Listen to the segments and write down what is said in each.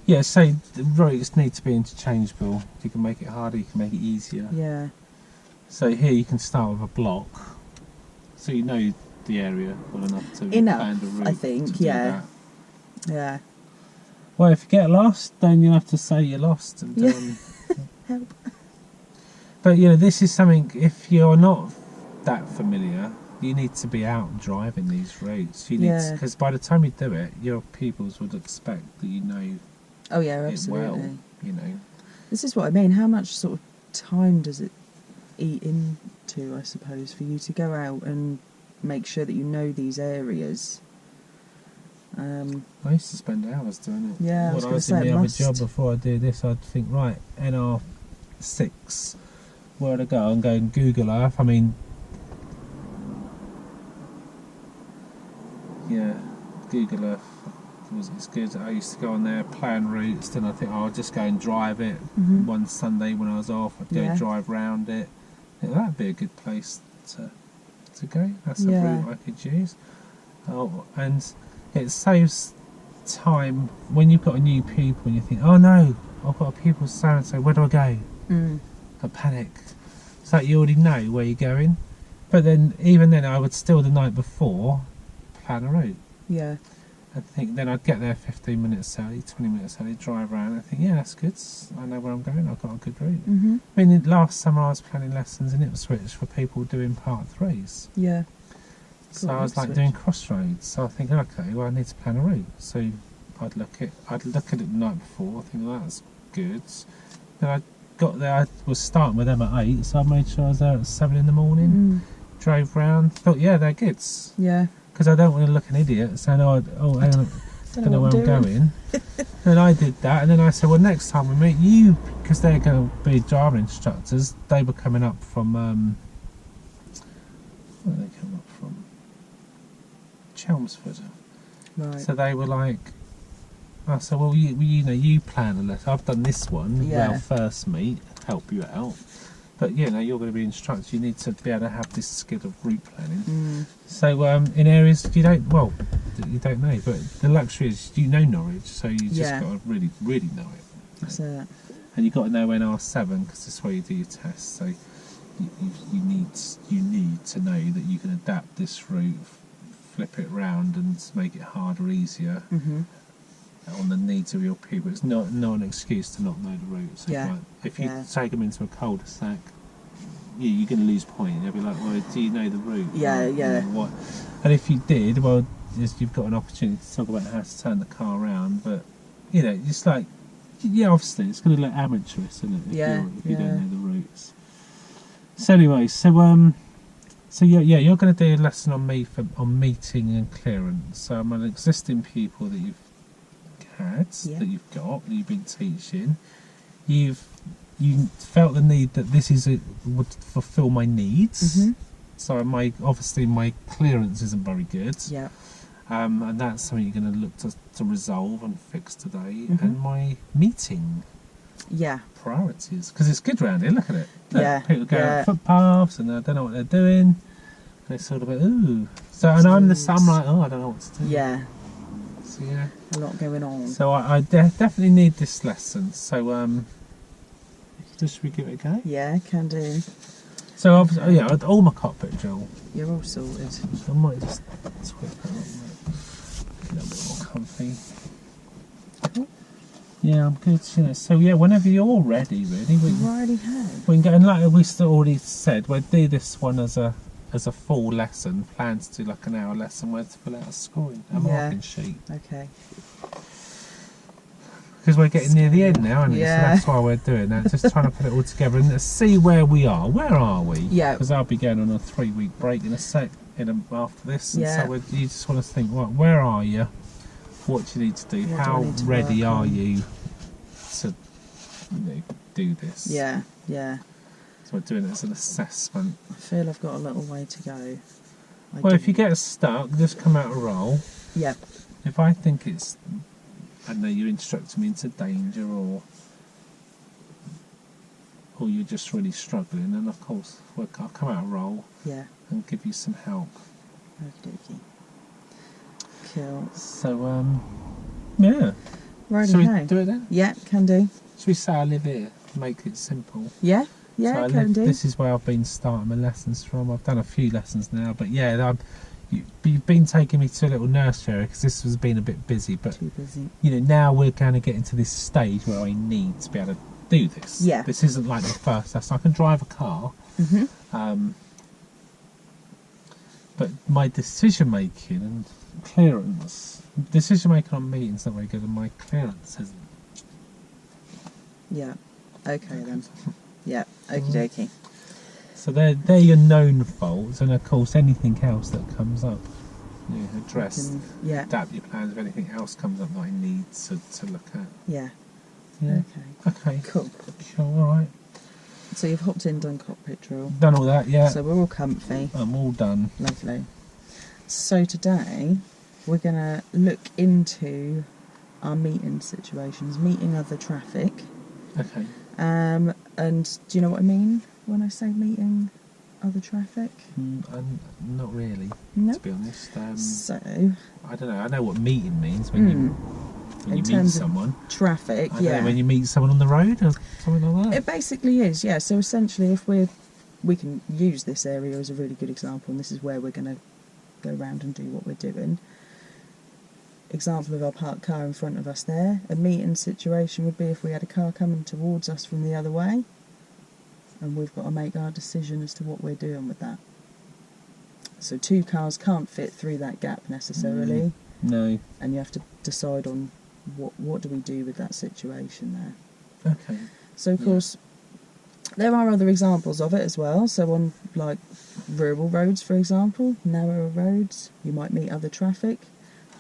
Yeah, so the routes need to be interchangeable. You can make it harder, you can make it easier. Yeah. So here you can start with a block, so you know the area well enough to plan the route. I think, to do yeah. that. Yeah. Well, if you get lost, then you have to say you're lost. And Help. But you know, this is something. If you're not that familiar, you need to be out driving these routes. You need because by the time you do it, your pupils would expect that you know. Oh yeah, it absolutely. well, you know. This is what I mean. How much sort of time does it eat into, I suppose, for you to go out and make sure that you know these areas? I used to spend hours doing it. Yeah, when I was in the other job before I do this, I'd think, right, NR6, where'd I go? And go and Google Earth. I mean, yeah, Google Earth it's good. I used to go on there, plan routes, then I think I'll just go and drive it. One Sunday when I was off, I'd go drive round it. I think that'd be a good place to go. That's a route I could use. Oh, and it saves time when you've got a new pupil and you think, oh no, I've got a pupil so and so, where do I go? I panic. It's like you already know where you're going. But then, even then, I would still the night before plan a route. Yeah. I think then I'd get there 15 minutes early, 20 minutes early, drive around. I think, yeah, that's good. I know where I'm going. I've got a good route. I mean, last summer I was planning lessons in Ipswich for people doing part 3s. Yeah. So I was like doing crossroads. So I think, okay, well I need to plan a route. So I'd look at it the night before. I think that's good. Then I got there. I was starting with them at 8, so I made sure I was there at 7 in the morning. Drove round. Thought, yeah, they're good. Yeah. Because I don't want to look an idiot saying, hang on, I don't know where I'm going. And I did that, and then I said, well, next time we meet you, because they're going to be driving instructors. They were coming up from where are they coming up from? Chelmsford. Right. So they were like, I said, well, you plan a lesson. I've done this one, our first meet, help you out. But you're going to be instructed. You need to be able to have this skill of route planning. So in areas you don't know, but the luxury is you know Norwich, so you just got to really, really know it. That's it. And you've got to know NR7 because that's where you do your tests. So you need to know that you can adapt this route, flip it round, and make it harder or easier. On the needs of your people. It's not an excuse to not know the route. So if you take them into a cul-de-sac, you're going to lose point. They'll be like, well, do you know the route? What? And if you did, well, you've got an opportunity to talk about how to turn the car around. But, it's like, obviously, it's going to look amateurish, isn't it? If you don't know the routes. So anyway, you're going to do a lesson on meeting and clearance. So I'm an existing pupil that you've that you've been teaching. You felt the need that this would fulfil my needs. So my clearance isn't very good. And that's something you're going to look to resolve and fix today. And my meeting priorities, because it's good round here. Look at it. Look, people go on footpaths and they don't know what they're doing. And it's sort of like, ooh. So and I'm like, oh, I don't know what to do. So a lot going on. So I definitely need this lesson. So should we give it a go? Yeah, can do. So obviously, all my cockpit drill. You're all sorted. I might just twist that a little bit more comfy. Yeah, I'm good. So whenever you're ready, really, we already have. We can go, and like we already said, we'll do this one as a full lesson. Plan to do like an hour lesson where to fill out a marking sheet. Okay. Because we're getting near the end now, aren't we? So that's why we're doing that. Just trying to put it all together and see where we are. Where are we? Yeah. Because I'll be going on a 3-week break in a sec after this. And so you just want to think, well, where are you? What do you need to do? How ready are you to do this? Yeah. So we're doing it as an assessment. I feel I've got a little way to go. If you get stuck, just come out a roll. Yeah. If I think it's, I don't know, you're instructing me into danger or you're just really struggling, then of course I'll come out a roll. Yeah. And give you some help. Okie dokie. Cool. So yeah. Right, Shall okay. we do it then? Yeah, can do. Should we say I live here? Make it simple. Yeah, So I can live, do. this is where I've been starting my lessons from. I've done a few lessons now, but yeah, you've been taking me to a little nursery because this has been a bit busy. But Too busy. you know, now we're going to get into this stage where I need to be able to do this. Yeah. This isn't like the first lesson. I can drive a car. But my decision making and decision making on meetings not very good, and my clearance isn't. Yeah. Okay then. Yeah. Okie dokie. So they're your known faults, and of course anything else that comes up, you know, address. Yeah. Adapt your plans if anything else comes up that I need to look at. Yeah. Yeah. Okay. Okay. Cool. All right. So you've hopped in, done cockpit drill. Done all that, yeah. So we're all comfy. I'm all done. Lovely. So today we're going to look into our meeting situations, meeting other traffic. Okay. And do you know what I mean when I say meeting other traffic? Not really, No. to be honest. So I don't know. I know what meeting means when you meet someone. Traffic, I don't know, when you meet someone on the road or something like that. It basically is, yeah. So essentially, if we can use this area as a really good example, and this is where we're going to go around and do what we're doing. Example of our parked car in front of us there. A meeting situation would be if we had a car coming towards us from the other way, and we've got to make our decision as to what we're doing with that. So two cars can't fit through that gap necessarily. No. And you have to decide on what do we do with that situation there. Okay. So of course, there are other examples of it as well. So on like rural roads, for example, narrower roads, you might meet other traffic,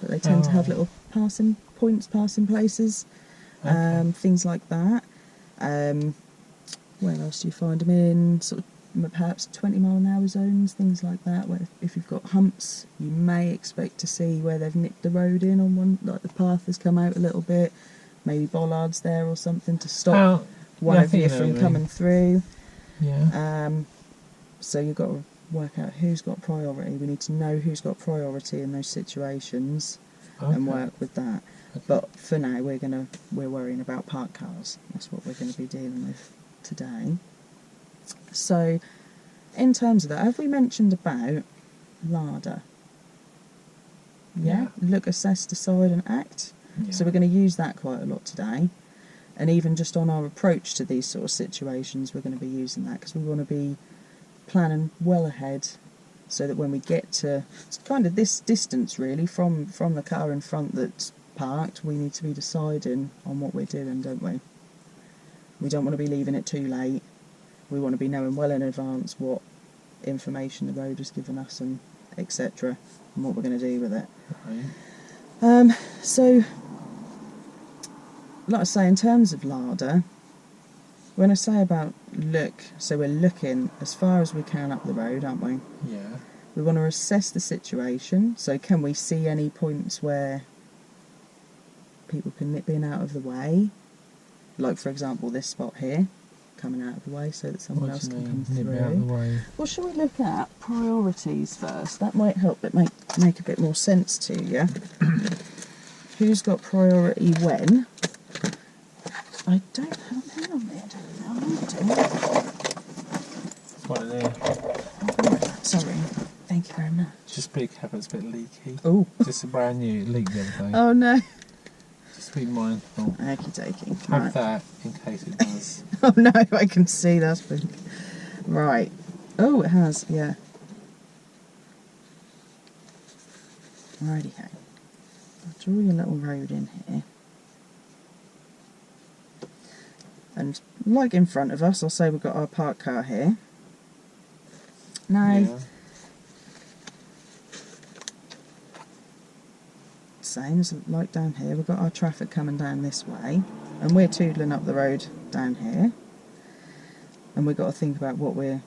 but they tend to have little passing points, passing places, things like that. Where else do you find them in? Sort of perhaps 20-mile-an-hour zones, things like that, where if you've got humps, you may expect to see where they've nicked the road in on one, like the path has come out a little bit, maybe bollards there or something to stop one of you from coming through. Yeah. So you've got to work out who's got priority. We need to know who's got priority in those situations and work with that. Okay. But for now, we're worrying about parked cars. That's what we're going to be dealing with today. So, in terms of that, have we mentioned about LADA? Yeah. Look, assess, decide and act. Yeah. So we're going to use that quite a lot today. And even just on our approach to these sort of situations, we're going to be using that because we want to be planning well ahead so that when we get to kind of this distance really from the car in front that's parked, we need to be deciding on what we're doing, don't we? We don't want to be leaving it too late. We want to be knowing well in advance what information the road has given us and etc. and what we're going to do with it. Okay. So, like I say, in terms of LADA, when I say about look, so we're looking as far as we can up the road, aren't we? Yeah. We want to assess the situation. So can we see any points where people can nip in out of the way? Like, for example, this spot here, coming out of the way so that someone else can come through. Nip out of the way. Well, shall we look at priorities first? That might help it make a bit more sense to you. Who's got priority when? I don't have a pen on me, I don't know. What are they? Oh, sorry. Thank you very much. Just be careful, it's a bit leaky. Oh. Just a brand new, it leaked the other day. Oh no. Just be mindful. Okie dokie. Have that in case it does. Oh no, I can see that's big. Right. Oh, it has, yeah. Righty-ho. I'll draw your little road in here. And like in front of us, I'll say we've got our parked car here. Now, same as like down here, we've got our traffic coming down this way, and we're toodling up the road down here. And we've got to think about what we're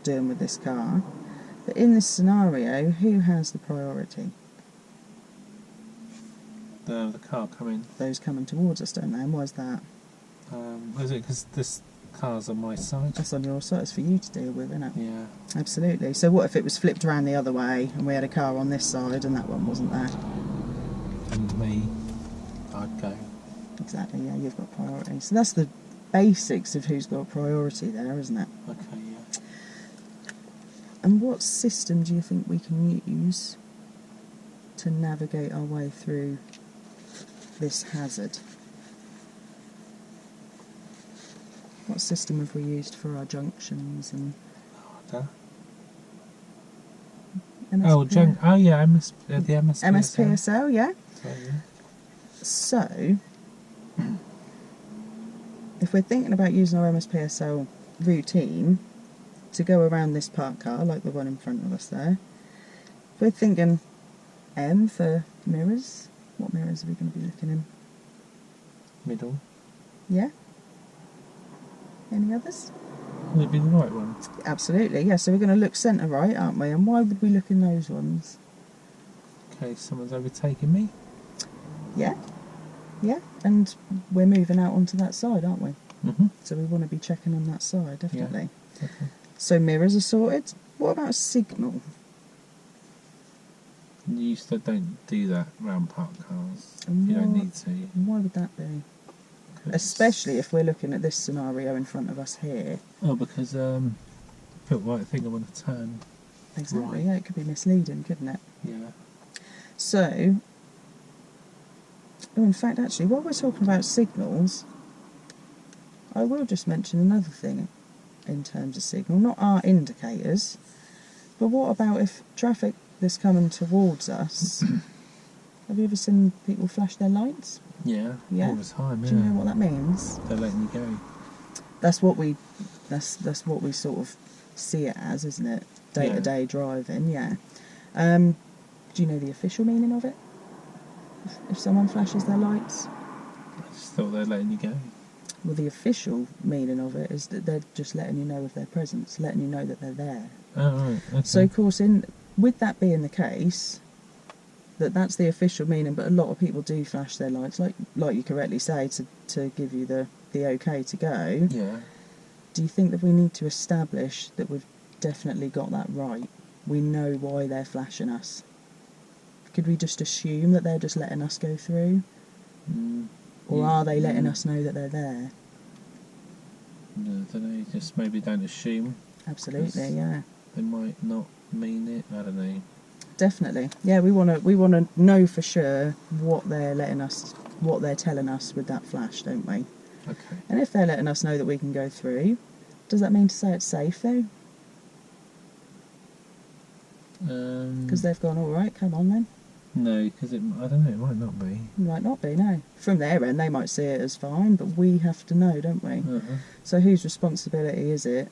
doing with this car. But in this scenario, who has the priority? The car coming. Those coming towards us, don't they? And why is that? Is it because this car's on my side? That's on your side. It's for you to deal with, isn't it? Yeah. Absolutely. So what if it was flipped around the other way and we had a car on this side and that one wasn't there? And me, I'd go. Exactly, yeah, you've got priority. So that's the basics of who's got priority there, isn't it? Okay, yeah. And what system do you think we can use to navigate our way through this hazard? What system have we used for our junctions and MSPSL. Oh yeah, the MSPSL. MSPSL, yeah. Yeah. So, if we're thinking about using our MSPSL routine to go around this parked car, like the one in front of us there, if we're thinking M for mirrors, what mirrors are we going to be looking in? Middle. Yeah? Any others? Would it be the right one? Absolutely, yeah. So we're going to look centre right, aren't we? And why would we look in those ones? Okay, someone's overtaking me. Yeah, yeah. And we're moving out onto that side, aren't we? Mm-hmm. So we want to be checking on that side, definitely. Yeah. Okay. So mirrors are sorted. What about a signal? You still don't do that round parked cars. And You don't what- need to. Why would that be? Especially if we're looking at this scenario in front of us here. Oh, because I felt like I think I want to turn. Exactly, Right. yeah, it could be misleading, couldn't it? Yeah. So, in fact, actually, while we're talking about signals, I will just mention another thing in terms of signal, not our indicators, but what about if traffic is coming towards us? Have you ever seen people flash their lights? Yeah. Yeah. All the time. Yeah. Do you know what that means? They're letting you go. That's what we sort of see it as, isn't it? Day-to-day driving, yeah. Do you know the official meaning of it? If someone flashes their lights? I just thought they're letting you go. Well, the official meaning of it is that they're just letting you know of their presence, letting you know that they're there. Oh, right. Okay. So, of course, with that being the case, that's the official meaning, but a lot of people do flash their lights, like you correctly say, to give you the okay to go. Yeah. Do you think that we need to establish that we've definitely got that right? We know why they're flashing us. Could we just assume that they're just letting us go through? Or are they letting us know that they're there? No, I don't know. Just maybe don't assume. Absolutely, yeah. They might not mean it. I don't know. Definitely, yeah. We want to know for sure what they're telling us with that flash, don't we? Okay. And if they're letting us know that we can go through, does that mean to say it's safe though? Because they've gone, all right, come on then. No, because I don't know. It might not be. It might not be, no. From their end, they might see it as fine, but we have to know, don't we? Uh-huh. So whose responsibility is it?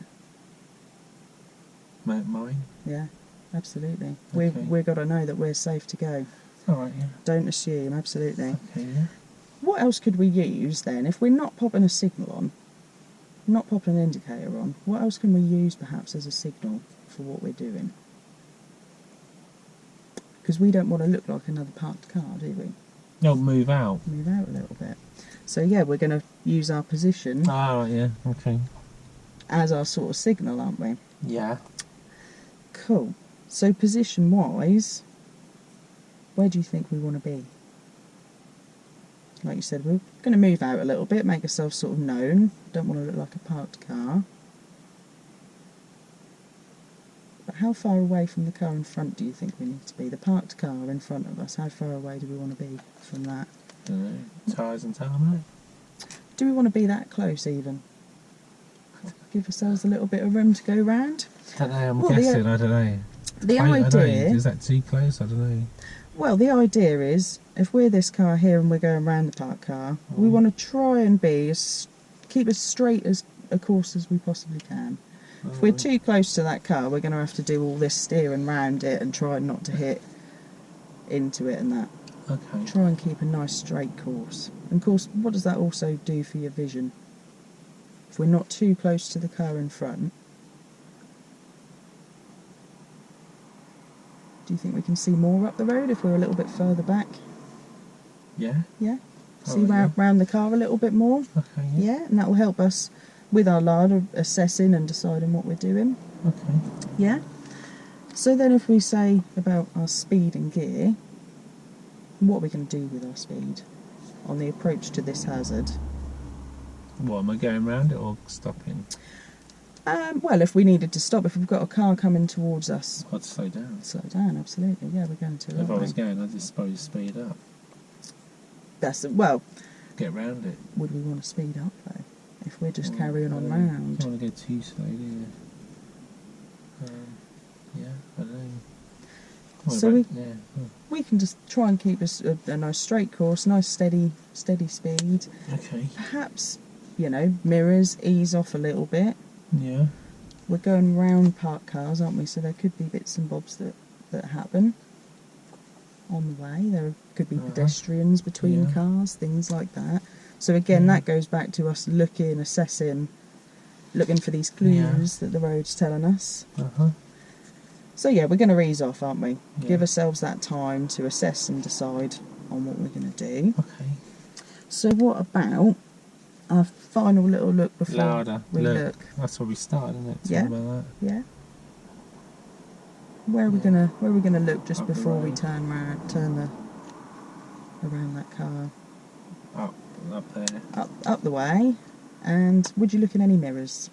Mine. Yeah, absolutely. Okay. We've got to know that we're safe to go. All right. Yeah. Don't assume, absolutely. Okay. Yeah. What else could we use then? If we're not popping a signal on, not popping an indicator on, what else can we use perhaps as a signal for what we're doing? Because we don't want to look like another parked car, do we? No, move out. Move out a little bit. So yeah, we're going to use our position Ah, yeah. Okay. as our sort of signal, aren't we? Yeah. Cool. So position-wise, where do you think we want to be? Like you said, we're going to move out a little bit, make ourselves sort of known. Don't want to look like a parked car. But how far away from the car in front do you think we need to be? The parked car in front of us, how far away do we want to be from that? Don't know. Tyres and tarmac. Do we want to be that close even? Give ourselves a little bit of room to go round? I don't know. I'm Well, guessing. I don't know. The I don't know. idea... Is that too close? I don't know. Well, the idea is, if we're this car here and we're going round the parked car, we want to try and keep as straight as a course as we possibly can. If we're too close to that car, we're going to have to do all this steering round it and try not to hit into it and that. Okay. Try and keep a nice straight course. And of course, what does that also do for your vision? If we're not too close to the car in front, do you think we can see more up the road if we're a little bit further back? Yeah. Yeah? Oh, See round the car a little bit more? Okay. Yeah. Yeah, and that will help us with our LARD assessing and deciding what we're doing. Okay. Yeah? So then if we say about our speed and gear, what are we going to do with our speed? on the approach to this hazard. What, am I going round it or stopping? Well, if we needed to stop, if we've got a car coming towards us, I'd slow down. slow down. Absolutely, yeah, we're going to. If I was going, I'd just probably speed up. Well. Get round it. Would we want to speed up though? If we're just carrying on round. You don't want to go too slow, do you? Yeah, I don't know. So we can just try and keep a nice straight course, nice steady speed. Okay. Perhaps, mirrors, ease off a little bit. Yeah. We're going round parked cars, aren't we? So there could be bits and bobs that happen on the way. There could be pedestrians between cars, things like that. So again, that goes back to us looking, assessing, looking for these clues that the road's telling us. So yeah, we're going to ease off, aren't we? Yeah. Give ourselves that time to assess and decide on what we're going to do. Okay. So what about our final little look before we look? That's where we started, isn't it? Yeah. About that. Yeah. Where are we gonna look just before we turn around that car? Up there. Up the way. And would you look in any mirrors?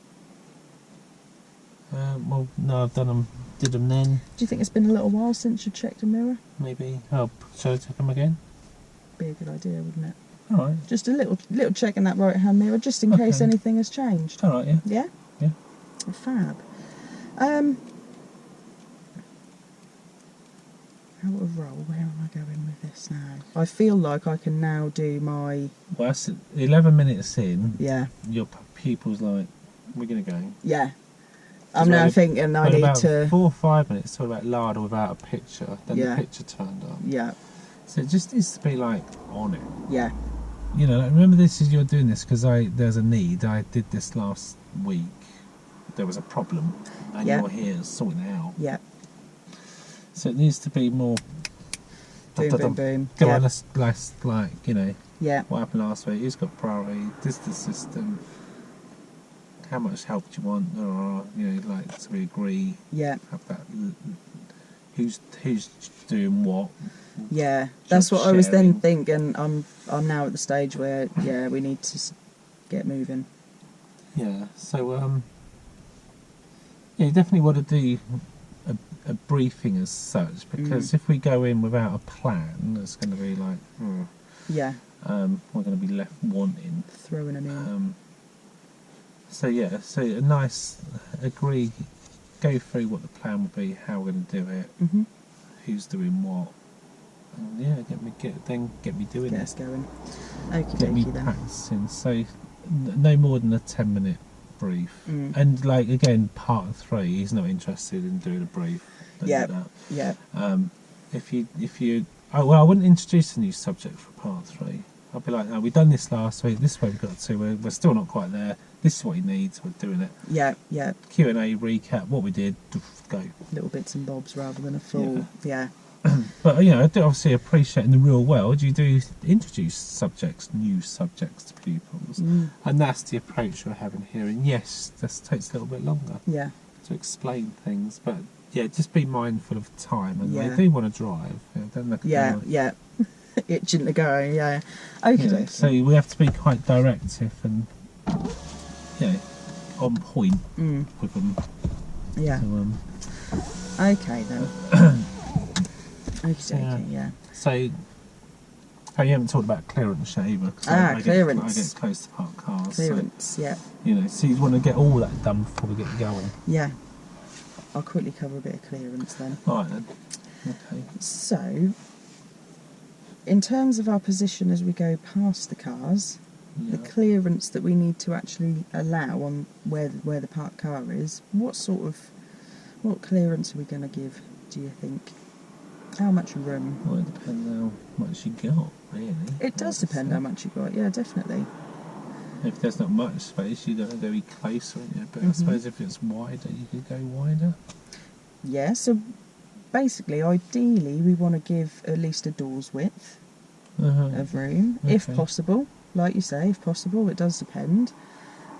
Well, no, I've done them. Did them then. Do you think it's been a little while since you checked a mirror? Maybe. Oh, shall I check them again? Be a good idea, wouldn't it? All right. Just a little check in that right-hand mirror, just in case anything has changed. All right. Yeah. Yeah. Yeah. Fab. Out of roll, where am I going with this now? I feel like I can now do my... Well, that's 11 minutes in. Yeah. Your pupil's like, we're going to go. Yeah. I'm now thinking I need to... 4 or 5 minutes, talk about larder without a picture. Then the picture turned up. Yeah. So it just needs to be like on it. Yeah. Like, remember you're doing this because there's a need. I did this last week. There was a problem, and you're here sorting it out. Yeah. So it needs to be more. Boom, boom, boom. Go on, let's Yeah. What happened last week? Who's got priority? This is the system. How much help do you want? Or like, so we agree. Yeah. Have that. Who's doing what? Yeah, that's what I was then thinking. I'm now at the stage where we need to get moving. Yeah. So you definitely want to do a briefing as such, because if we go in without a plan, it's going to be like we're going to be left wanting, throwing them in. So a nice go through what the plan will be, how we're going to do it, who's doing what. And get me doing Get it. us going. Okie Get me dokie then. practicing. So no more than a 10-minute brief. And like again, part 3, he's not interested in doing a brief. Yeah. If you I wouldn't introduce a new subject for part 3. I'll be like, no, we've done this last week. This is where we got to. We're still not quite there. This is what he needs. We're doing it. Yeah. Q&A recap. What we did. Go. Little bits and bobs rather than a full. Yeah. But I do obviously appreciate in the real world you do introduce new subjects to pupils, and that's the approach we're having here. And yes, this takes a little bit longer to explain things, but just be mindful of time, and they do want to drive. Don't look at itching to go. Yeah. Okay. So we have to be quite directive and on point with them. Yeah. So, okay then. Okay. So, you haven't talked about clearance yet either. Clearance. I get close to parked cars. Clearance, so, so you want to get all that done before we get going. Yeah. I'll quickly cover a bit of clearance then. All right then. Okay. So, in terms of our position as we go past the cars, the clearance that we need to actually allow on where the parked car is, what clearance are we going to give, do you think? How much room? Well, it depends how much you got, really. It does depend how much you got, yeah, definitely. If there's not much space, you're going to go closer, but I suppose if it's wider, you could go wider. Yeah, so basically, ideally, we want to give at least a door's width of room, if possible. Like you say, if possible, it does depend.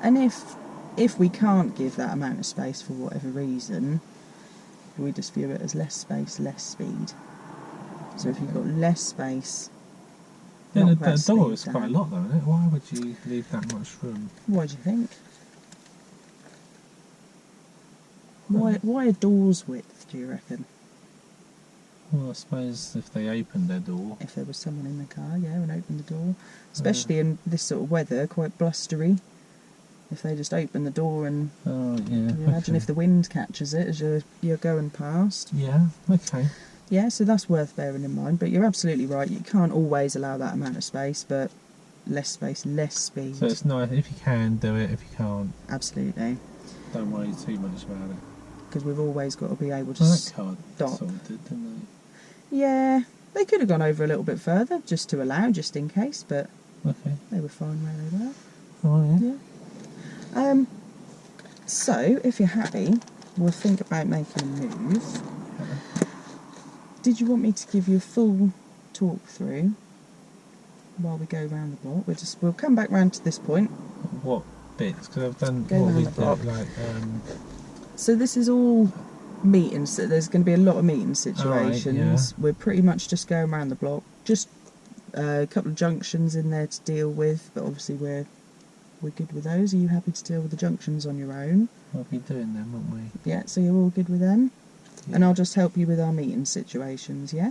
And if we can't give that amount of space for whatever reason, we just view it as less space, less speed. So if you've got less space, Yeah, knock the that door sleeve is down. quite a lot though, isn't it? Why would you leave that much room? What do you think? Why a door's width, do you reckon? Well, I suppose if they opened their door. If there was someone in the car, yeah, and opened the door. Especially in this sort of weather, quite blustery. If they just open the door and... Oh, yeah. You imagine if the wind catches it as you're going past. Yeah, okay. Yeah, so that's worth bearing in mind. But you're absolutely right. You can't always allow that amount of space, but less space, less speed. So it's nice. If you can, do it. If you can't, absolutely. don't worry too much about it. Because we've always got to be able to That car stop. sort of did, didn't Yeah, they could have gone over a little bit further, just to allow, just in case, but they? Okay. they were fine where they were. Oh, yeah. Yeah. So, if you're happy, we'll think about making a move. Yeah. Did you want me to give you a full talk through while we go round the block? We'll come back round to this point. What bits? Because I've done Go what round we the block. did, like So this is all meetings. So there's going to be a lot of meeting situations. yeah. We're pretty much just going around the block. Just a couple of junctions in there to deal with, but obviously we're good with those. Are you happy to deal with the junctions on your own? we'll be doing them, won't we? Yeah, so you're all good with them? Yeah. And I'll just help you with our meeting situations, yeah?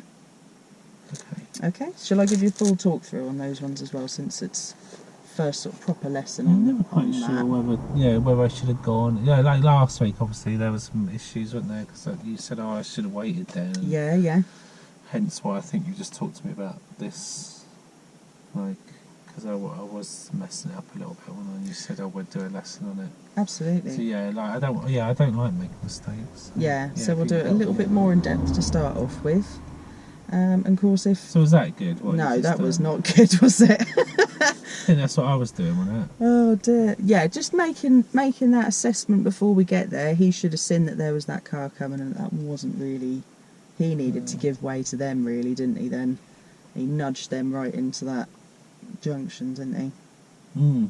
Okay. Okay, shall I give you a full talk through on those ones as well, since it's first sort of proper lesson I'm on, never quite on sure that. whether I should have gone. Yeah, like last week, obviously there was some issues, weren't there? Because you said, I should have waited there. And Yeah, yeah. hence why I think you just talked to me about this, like, because I was messing it up a little bit when you said I would do a lesson on it. Absolutely. So yeah, like I don't like making mistakes. Yeah, so if we'll you do it a got- little bit more in depth to start off with. And of course, if So was that good? What, you no, just, that was not good, was it? I think that's what I was doing, wasn't it? Oh dear. Yeah, just making that assessment before we get there. He should have seen that there was that car coming, and that wasn't really. He needed to give way to them, really, didn't he? Then he nudged them right into that junction, didn't he?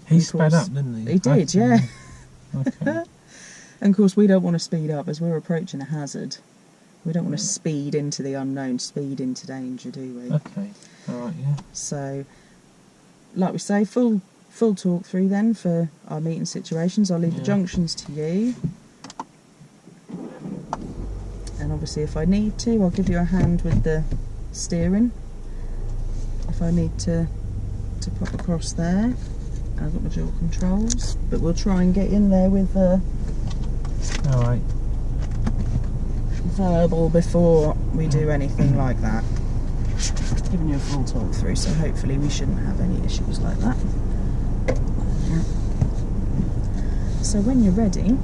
He Of sped course. up, didn't he? He did, yeah. Okay. And of course, we don't want to speed up as we're approaching a hazard. We don't want to Right. speed into the unknown, speed into danger, do we? Okay. All right. Yeah. So, like we say, full talk through then for our meeting situations. I'll leave the Yeah. junctions to you. And obviously, if I need to, I'll give you a hand with the steering. If I need to pop across there. I've got my dual controls. But we'll try and get in there with All right. verbal before we do anything like that. Giving you a full talk through, so hopefully we shouldn't have any issues like that. So when you're ready,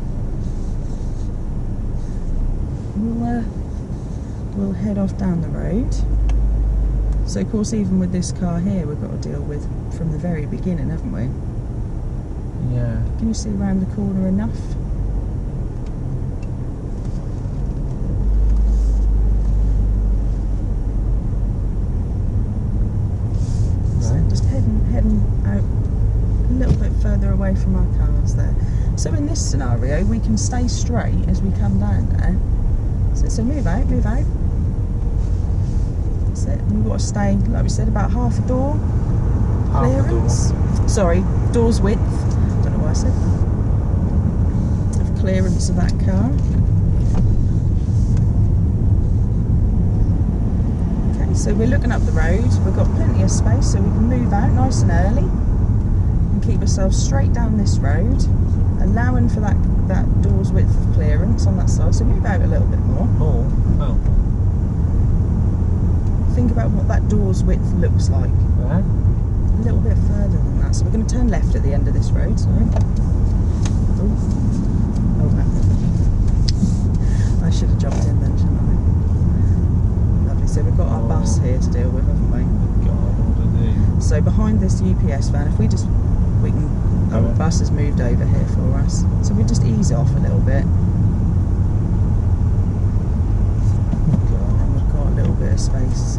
we'll head off down the road. So of course, even with this car here, we've got to deal with from the very beginning, haven't we? Yeah. Can you see around the corner enough? So just heading out a little bit further away from our cars there. So in this scenario, we can stay straight as we come down there. So move out, move out. That's it. We've got to stay, like we said, about half a door Half a door. clearance. Sorry, door's width. Don't know why I said that. Of clearance of that car. Okay, so we're looking up the road. We've got plenty of space, so we can move out nice and early and keep ourselves straight down this road, allowing for that door's width of clearance on that side. So move out a little bit more. Oh. Think about what that door's width looks like. Where? A little bit further than that. So we're going to turn left at the end of this road. Sorry. Oh no. I should have jumped in then, shouldn't I? Lovely. So we've got our bus here to deal with, haven't we? God, what do I do? So behind this UPS van, if we can. Oh, the bus has moved over here for us. So we just ease off a little bit. And we've got a little bit of space.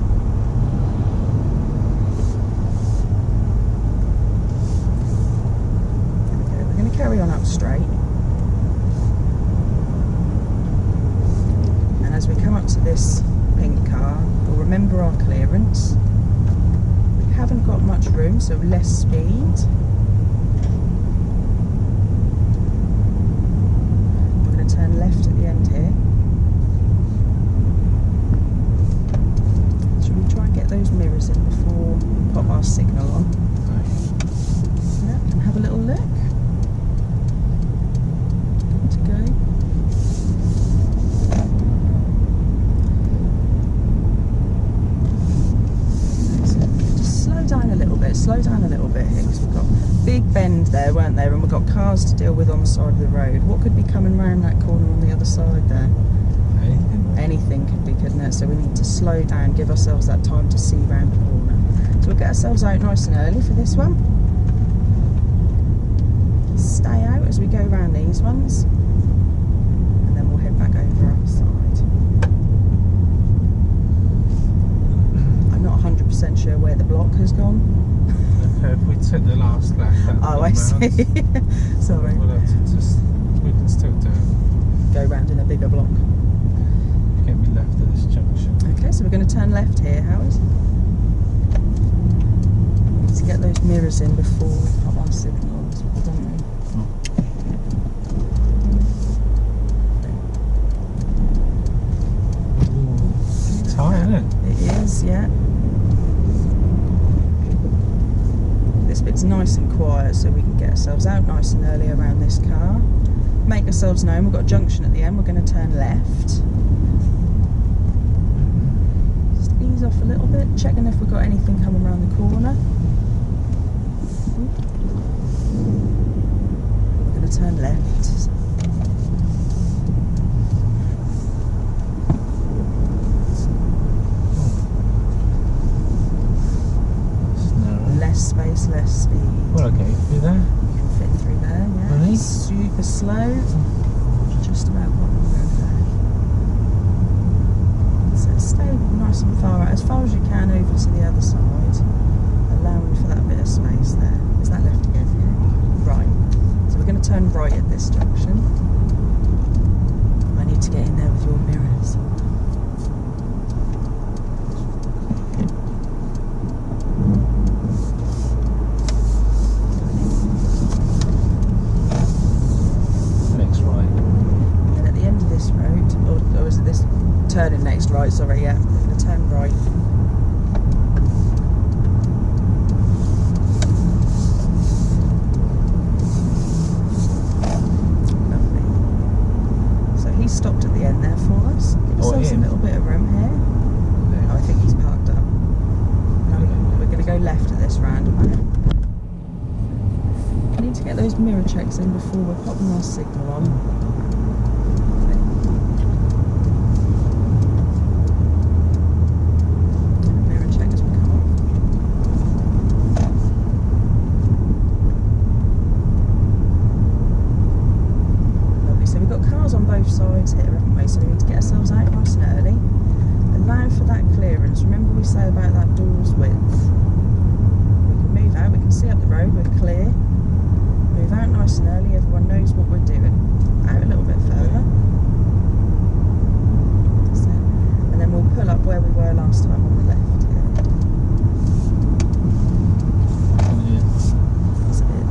There we go. We're going to carry on up straight. And as we come up to this pink car, we'll remember our clearance. We haven't got room, so less speed. We're going to turn left at the end here. Should we try and get those mirrors in before we pop our signal on? Yeah, and have a little look. Good to go. Slow down a little bit here, because we've got a big bend there, weren't there, and we've got cars to deal with on the side of the road. What could be coming round that corner on the other side there? Anything could be, couldn't it? So we need to slow down, give ourselves that time to see round the corner. So we'll get ourselves out nice and early for this one. Stay out as we go round these ones, and then we'll head back over our side. I'm not 100% sure where the block has gone. Okay, if we took the last lap, oh, I see. Sorry. We'll have to just, we can still do it. Go round in a bigger block. Get me left at this junction. Okay, so we're going to turn left here, Howard. We need to get those mirrors in before we pop our signals, don't we? It's tight, isn't it? It is, yeah. This bit's nice and quiet, so we can get ourselves out nice and early around this car. Make ourselves known. We've got a junction at the end. We're going to turn left. Just ease off a little bit, checking if we've got anything coming around the corner. We're going to turn left. Less space, less speed. Well, okay, through there. You can fit through there, yeah. Really? Super slow. Just about what we're going to do. So stay nice and far out, as far as you can over to the other side, allowing for that bit of space there. Is that left again? Right. So we're going to turn right at this junction. I need to get in there with your mirrors. Turning next right, sorry, yeah. We're going to turn right. Lovely. So he stopped at the end there for us. Give ourselves a little bit of room here. Oh, I think he's parked up. Now we're going to go left at this roundabout. We need to get those mirror checks in before we're popping our signal on. Sides here, haven't we? So we need to get ourselves out nice and early. Allow for that clearance. Remember we say about that door's width. We can move out, we can see up the road, we're clear. Move out nice and early, everyone knows what we're doing. Out a little bit further. That's it. And then we'll pull up where we were last time on the left here. That's a bit.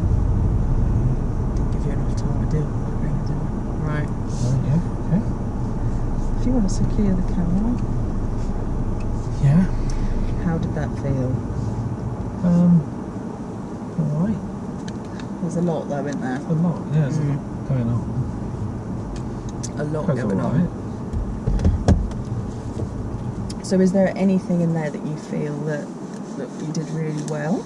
Didn't give you enough time to do it. Right. Okay. If you want to secure the camera. Yeah. How did that feel? Alright. There's a lot though, isn't there? A lot, yeah, there's a lot going on. A lot That's going on. So is there anything in there that you feel that you did really well?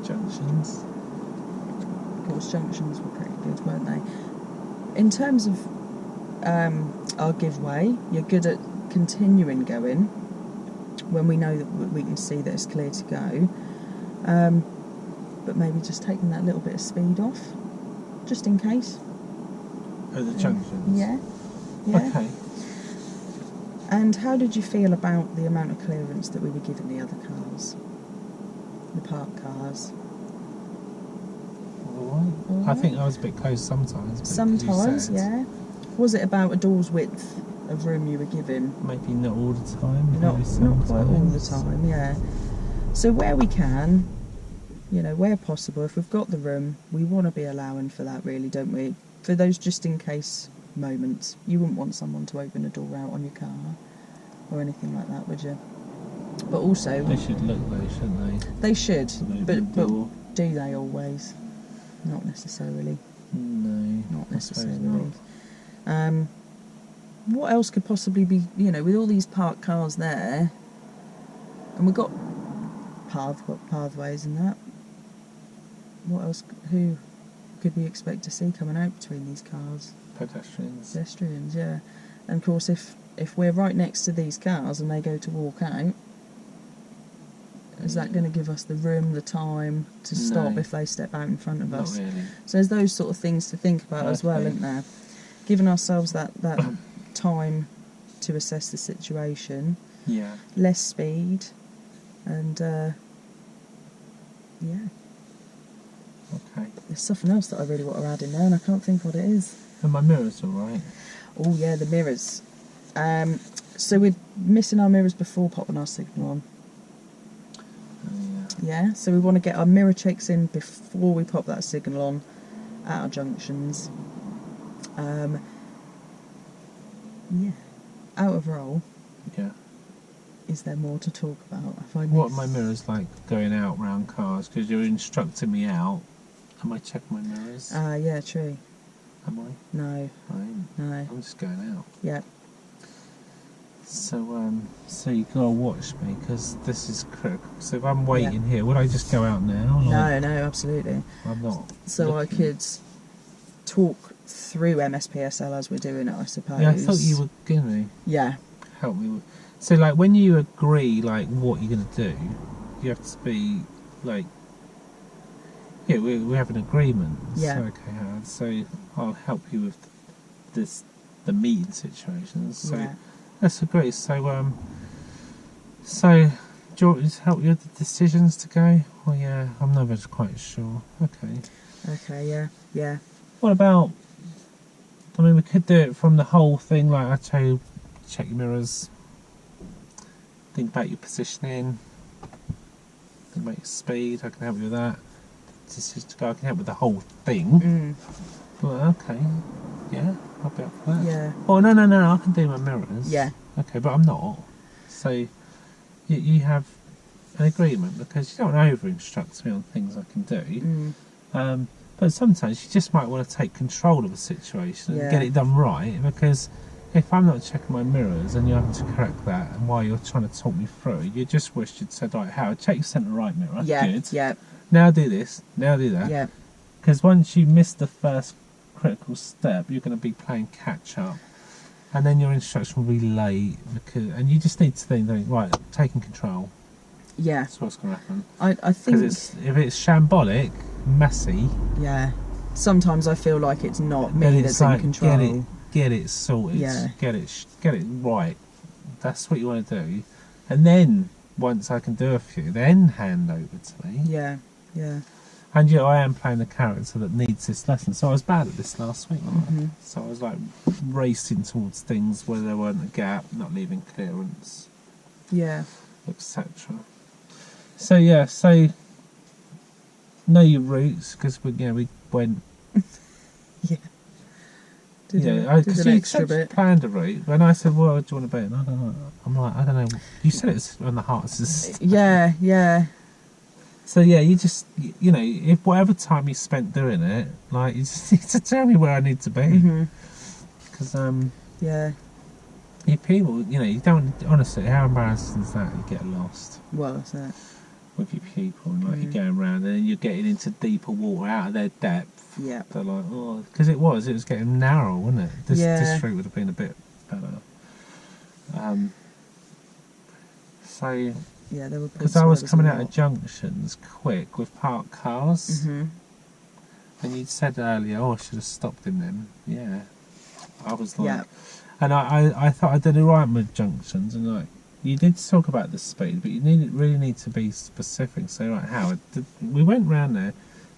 Junctions. Of course, junctions were pretty good, weren't they? In terms of our give way, you're good at continuing going when we know that we can see that it's clear to go, but maybe just taking that little bit of speed off, just in case. Oh, the junctions? Yeah. Okay. And how did you feel about the amount of clearance that we were giving the other cars? The parked cars? Alright. All I think right. I was a bit close sometimes. But Sometimes, yeah. Was it about a door's width of room you were given? Maybe not all the time. Not maybe quite all the sometimes. time, yeah. So where we can, you know, where possible, if we've got the room, we want to be allowing for that, really, don't we? For those just in case moments. You wouldn't want someone to open a door out on your car or anything like that, would you? But also, They should look though, shouldn't they? they should, Open but the door. do they always? Not necessarily. No, Not I suppose necessarily. not. What else could possibly be, you know, with all these parked cars there, and we've got pathways and that. What else? Who could we expect to see coming out between these cars? Pedestrians. Pedestrians, yeah. And of course, if we're right next to these cars and they go to walk out, is that going to give us the room, the time to stop No. if they step out in front of us? Not really. So there's those sort of things to think about as well, Okay. isn't there? Giving ourselves that time to assess the situation, Yeah. less speed, and yeah. Okay. There's something else that I really want to add in there, and I can't think what it is. And my mirror's all right. Oh yeah, the mirrors. So we're missing our mirrors before popping our signal on. Yeah. Yeah, so we want to get our mirror checks in before we pop that signal on at our junctions. Yeah. Out of roll, Yeah. is there more to talk about? Have I What are missed- my mirrors like going out round cars? Because you're instructing me out. Am I checking my mirrors? Yeah, true. Am I? No, no. I'm just going out. Yeah. So you gotta watch me because this is critical. So if I'm waiting here, would I just go out now? No, no, absolutely. I'm not. So I looking. could talk through MSPSL as we're doing it, I suppose. Yeah, I thought you were gonna Yeah. help me with. So like when you agree like what you're gonna do, you have to be like. Yeah, we have an agreement. Yeah. So, okay, Howard. So I'll help you with the meeting situations. So Yeah. let's agree. So so do you want me to help you with the decisions to go? Well, yeah, I'm never quite sure. Okay. Okay, yeah, yeah. What about? I mean, we could do it from the whole thing. Like I tell you, check your mirrors. Think about your positioning. Think about your speed. I can help you with that. Decision to go. I can help with the whole thing. Well, okay. Yeah, I'll be up for that. Yeah. Oh no, I can do my mirrors. Yeah. Okay, but I'm not. So you have an agreement because you don't want to over-instruct me on things I can do. But sometimes you just might want to take control of a situation and get it done right, because if I'm not checking my mirrors and you have to correct that, and while you're trying to talk me through, you just wish you'd said, right, Howard, check your centre right mirror. Yeah, Good. yeah, Now do this, now do that. yeah. Because once you miss the first critical step, you're going to be playing catch up, and then your instruction will be late. And you just need to think, right, taking control. Yeah. That's what's going to happen. I think... Because if it's shambolic, messy, yeah. Sometimes I feel like it's not then me it's that's like, in control. get it sorted. Yeah. Get it right. That's what you want to do. And then once I can do a few, then hand over to me. Yeah, yeah. And you know, I am playing a character that needs this lesson. So I was bad at this last week. So I was like racing towards things where there weren't a gap, not leaving clearance, Yeah. etc. So yeah, so know your routes, because we went. Yeah. Did Because an you extra bit. planned a route. When I said, "Well, do you want to bet?" And I don't know. I'm like, I don't know. You said it was on the hearts. Yeah, yeah. So yeah, you just if whatever time you spent doing it, like you just need to tell me where I need to be. Because Yeah. you people, you don't honestly. How embarrassing is that? You get lost Well, that's it. with your people, and like you're going around, and then you're getting into deeper water out of their depth. Yeah. They're like, oh, because it was getting narrow, wasn't it? This route would have been a bit better. So, Yeah, there were because I was coming out of junctions quick with parked cars, Mm-hmm. and you said earlier, oh, I should have stopped in them. Yeah, I was like, Yeah. and I thought I did it right with junctions, and like you did talk about the speed, but you really need to be specific. So, like, Howard, we went round there.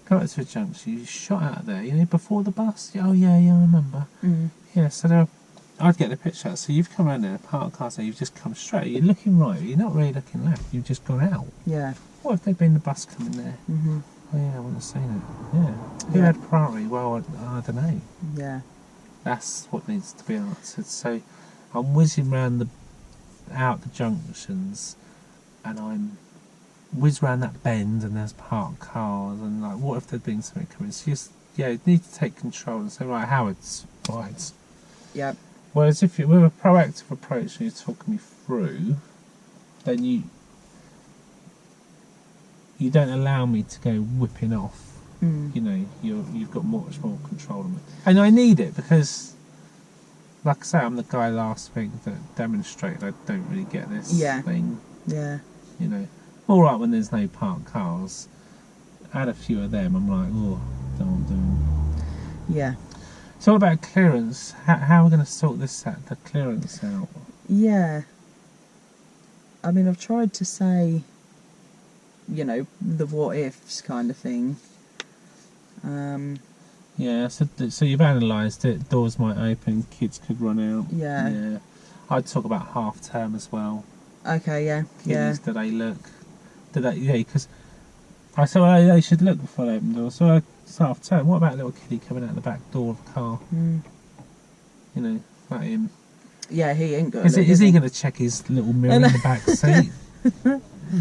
Go up to a junction, you shot out there, you know, before the bus. Oh yeah, I remember. Yeah, so there, I'd get the picture out. So you've come around there, parked car, so you've just come straight. You're looking right, you're not really looking left. You've just gone out. Yeah. What if there'd been the bus coming there? Oh yeah, I wouldn't have seen it. Yeah. Who had priority? Well, I don't know. Yeah. That's what needs to be answered. So I'm whizzing round out the junctions, and I'm whiz round that bend, and there's parked cars, and like, what if there'd been something coming? So you need to take control and say, right, Howard's right. Yep. Whereas if you're with a proactive approach and you're talking me through, then you don't allow me to go whipping off. You know, you've got much more control of me, and I need it because, like I say, I'm the guy last week that demonstrated I don't really get this thing. Yeah. You know, all right when there's no parked cars. I had a few of them. I'm like, oh, don't want to do them. Yeah. It's all about clearance. How are we going to sort this out? The clearance out. Yeah. I mean, I've tried to say, you know, the what ifs kind of thing. Yeah, so you've analysed it. Doors might open, kids could run out. Yeah. I'd talk about half term as well. Okay. Yeah. Kiddies, do they look? Do they? Yeah, because I said they should look before they open doors. So it's half term. What about a little kiddie coming out the back door of a car? You know, about him. Yeah, he ain't got. Is he going to check his little mirror in the back seat?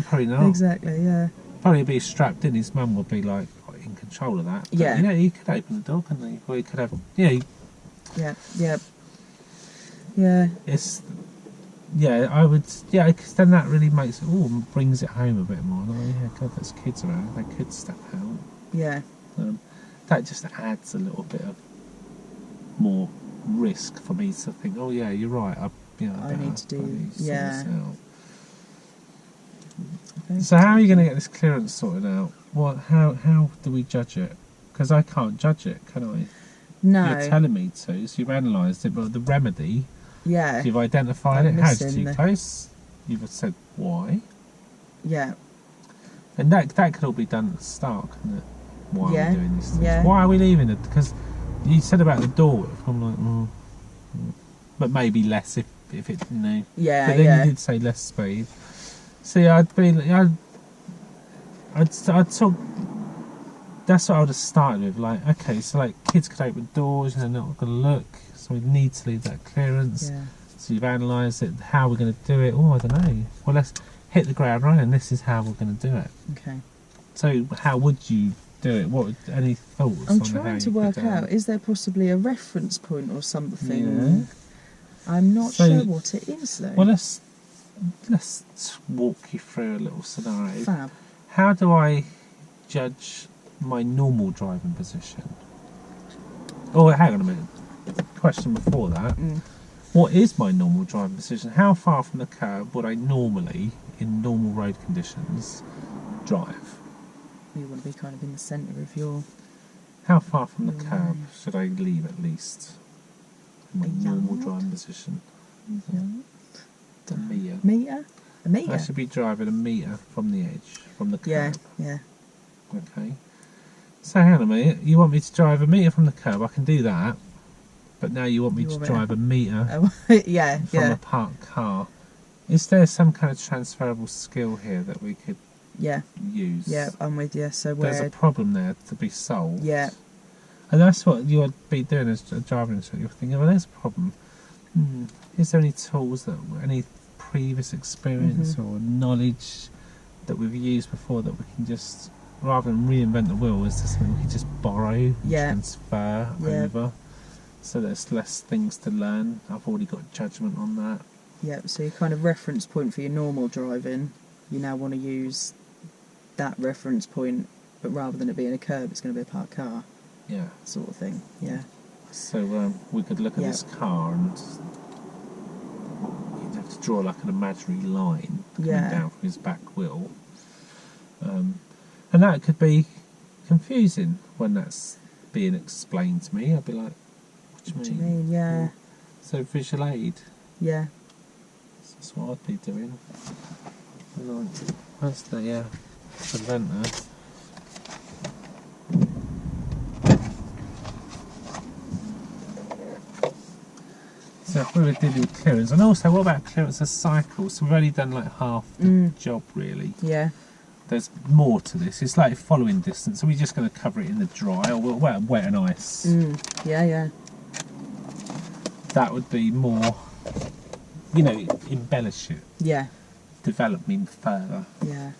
Probably not. Exactly. Yeah. Probably be strapped in. His mum would be like in control of that. But, Yeah. You know, he could open the door, couldn't he? Or he could have. Yeah. Yeah. It's. Yeah, I would. Yeah, because then that really makes it. Oh, brings it home a bit more. Oh yeah, God, there's kids around. They could step out. Yeah. That just adds a little bit of more risk for me to think. Oh yeah, you're right. I need to do. Yeah. Okay. So how are you going to get this clearance sorted out? How do we judge it? Because I can't judge it, can I? No. You're telling me to, so you've analysed it, but the remedy, yeah, you've identified it. How's too close? You've said why. Yeah. And that could all be done at the start, couldn't it? Why are we doing these things? Yeah. Why are we leaving it? Because you said about the door width. I'm like, but maybe less if it, you know. Yeah. But then you did say less speed. See, I'd talk. That's what I would have started with. Like, okay, so like kids could open doors and they're not going to look, so we need to leave that clearance. Yeah. So you've analysed it. How we're going to do it? Oh, I don't know. Well, let's hit the ground running. This is how we're going to do it. Okay. So how would you do it? Any thoughts? I'm trying to work out. Is there possibly a reference point or something? Yeah. I'm not sure what it is though. Well, let's walk you through a little scenario. Fab. How do I judge my normal driving position? Oh, hang on a minute. Question before that. What is my normal driving position? How far from the curb would I normally, in normal road conditions, drive? You want to be kind of in the centre of your... How far from the curb should I leave at least? My normal driving position. A metre. A metre? I should be driving a metre from the edge, from the curb. Yeah. Okay. So hang on a minute. You want me to drive a metre from the curb? I can do that. But now you want me to drive a metre from a parked car. Is there some kind of transferable skill here that we could use? Yeah, I'm with you. So there's a problem there to be solved. Yeah. And that's what you would be doing as a driving instructor. You're thinking, well, there's a problem. Is there any tools, any previous experience or knowledge that we've used before that we can just, rather than reinvent the wheel, is there something we can just borrow and transfer over? So there's less things to learn. I've already got judgment on that. Yeah, so your kind of reference point for your normal driving, you now want to use that reference point, but rather than it being a curb, it's going to be a parked car. Yeah. Sort of thing, yeah. So we could look at this car and you'd have to draw like an imaginary line coming down from his back wheel. And that could be confusing when that's being explained to me. I'd be like, what do you mean? Yeah. So visual aid. Yeah. That's what I'd be doing. Like, where's the preventer? So if we were dealing with clearance, and also what about clearance of cycles? So we've only done like half the job really. Yeah. There's more to this. It's like following distance. So we're just going to cover it in the dry or wet and ice. Yeah, yeah. That would be more, you know, embellish it. Yeah. Development further. Yeah.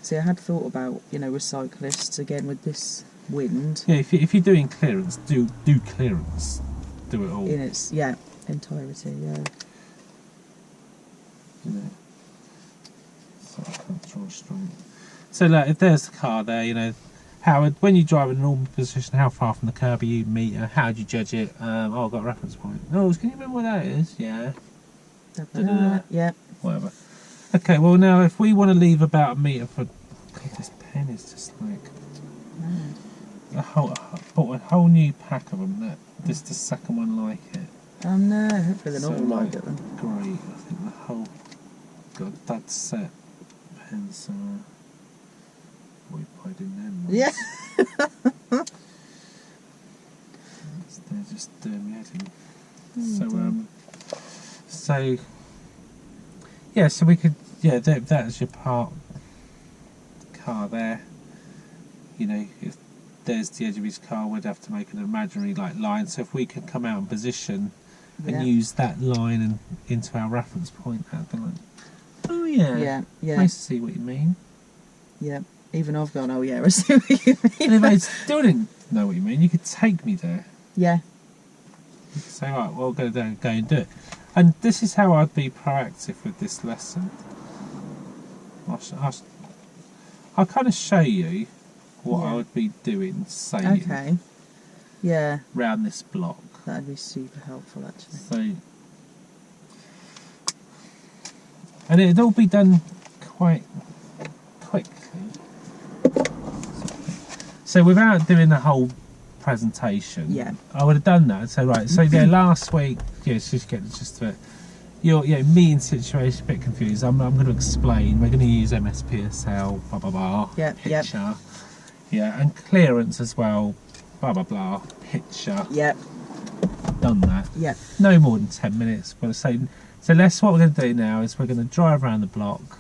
See, I had thought about, you know, with cyclists again with this wind. Yeah, if you're doing clearance, do clearance. Do it all. In its entirety, yeah. You know. So I can't draw straight. So like, if there's the car there, you know, when you drive in a normal position, how far from the curb are you meter? How do you judge it? Oh, I've got a reference point. Oh, can you remember what that is? Yeah. Yeah. Whatever. Okay, well now if we want to leave about a metre for... God, this pen is just like... I bought a whole new pack of them. This is the second one like it. Oh no, hopefully they're not all like it then. Great, I think the whole... God, that set pens are... We put in them ones. Yeah. They're just doing me head in. So yeah, so we could, that's your park car there. You know, if there's the edge of his car, we'd have to make an imaginary like line. So if we could come out in position and use that line and into our reference point, that'd be like, oh yeah, nice to see what you mean. Yeah, even I've gone, oh yeah, I see what you mean. And if I still didn't know what you mean, you could take me there. Yeah. You could say, right, well, go and do it. And this is how I'd be proactive with this lesson. I'll kind of show you what I would be doing, saying. Okay. Yeah. Round this block. That'd be super helpful, actually. So, and it'd all be done quite quickly. So without doing the whole presentation, I would have done that. So last week, just get the gist of it. Your meeting situation a bit confused. I'm going to explain. We're going to use MSPSL, blah blah blah. Picture. And clearance as well. Blah blah blah. Picture. Done that. No more than 10 minutes. But so what we're going to do now is we're going to drive around the block.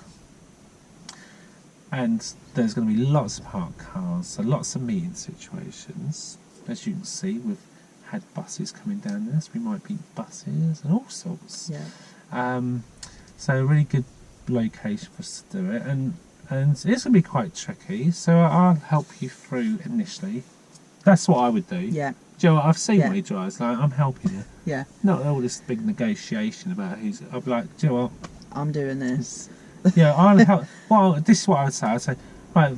And there's going to be lots of parked cars, so lots of meeting situations. As you can see, we've had buses coming down there, so we might be buses and all sorts. So a really good location for us to do it, and it's going to be quite tricky. So I'll help you through initially. That's what I would do. Joe, I've seen what he drives. Like, I'm helping you. Not all this big negotiation about who's. I'd be like, Joe, what? I'm doing this. I'll help. Well, this is what I would say. I'd say, right,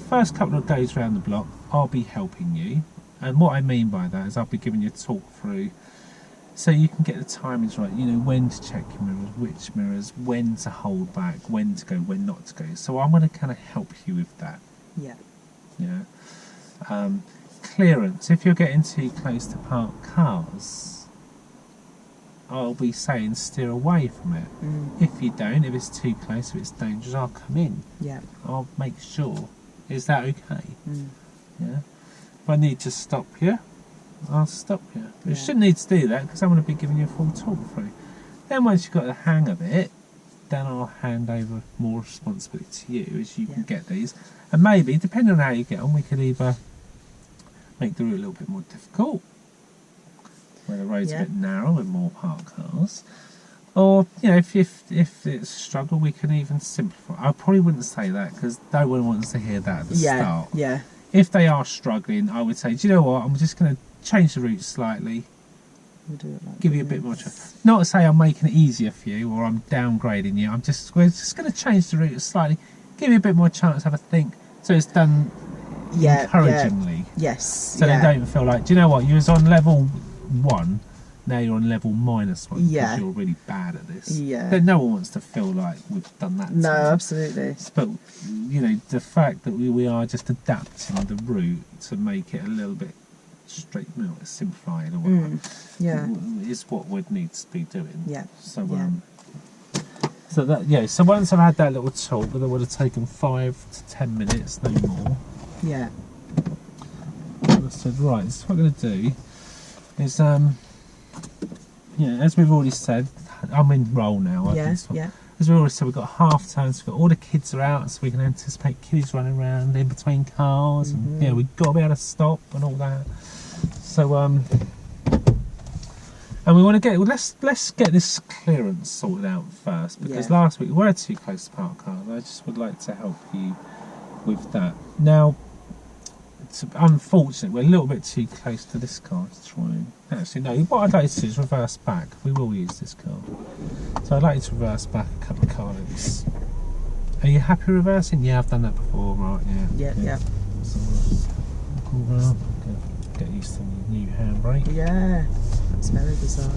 first couple of days around the block, I'll be helping you. And what I mean by that is I'll be giving you a talk through so you can get the timings right, you know, when to check your mirrors, which mirrors, when to hold back, when to go, when not to go. So I'm going to kind of help you with that. Clearance, if you're getting too close to parked cars, I'll be saying steer away from it. If you don't, if it's too close, if it's dangerous, I'll come in. I'll make sure. Is that okay? If I need to stop you, I'll stop you. But you shouldn't need to do that because I'm going to be giving you a full talk through. Then once you've got the hang of it, then I'll hand over more responsibility to you as you can get these. And maybe, depending on how you get on, we could either make the route a little bit more difficult, where the road's a bit narrow with more parked cars. Or, you know, if it's a struggle, we can even simplify. I probably wouldn't say that because no one wants to hear that at the start. If they are struggling, I would say, do you know what, I'm just going to change the route slightly. We'll do it like give you a bit more choice. Not to say I'm making it easier for you or I'm downgrading you. We're just going to change the route slightly, give you a bit more chance to have a think. So it's done encouragingly. So they don't feel like, do you know what, you was on level 1, now you're on level -1 because you're really bad at this. Then no one wants to feel like we've done that. No, absolutely. But you know, the fact that we are just adapting the route to make it a little bit straight, you know, simplified or whatever, is what we'd need to be doing. So that so once I've had that little talk, that would have taken 5 to 10 minutes, no more. I said, right, so what I'm going to do is yeah, as we've already said, I'm in roll now. Yeah. As we already said, we've got half turns. We've got all the kids are out, so we can anticipate kids running around in between cars, and yeah, we've got to be able to stop and all that. So and we want to get let's get this clearance sorted out first, because last week we were too close to parked cars. I just would like to help you with that. Now, it's unfortunate we're a little bit too close to this car to try and actually no. What I'd like to do is reverse back. We will use this car, so I'd like you to reverse back a couple of car lengths. Are you happy reversing? Yeah, I've done that before, right? Yeah. So we'll go around. Get used to the new handbrake. Yeah, that's very bizarre.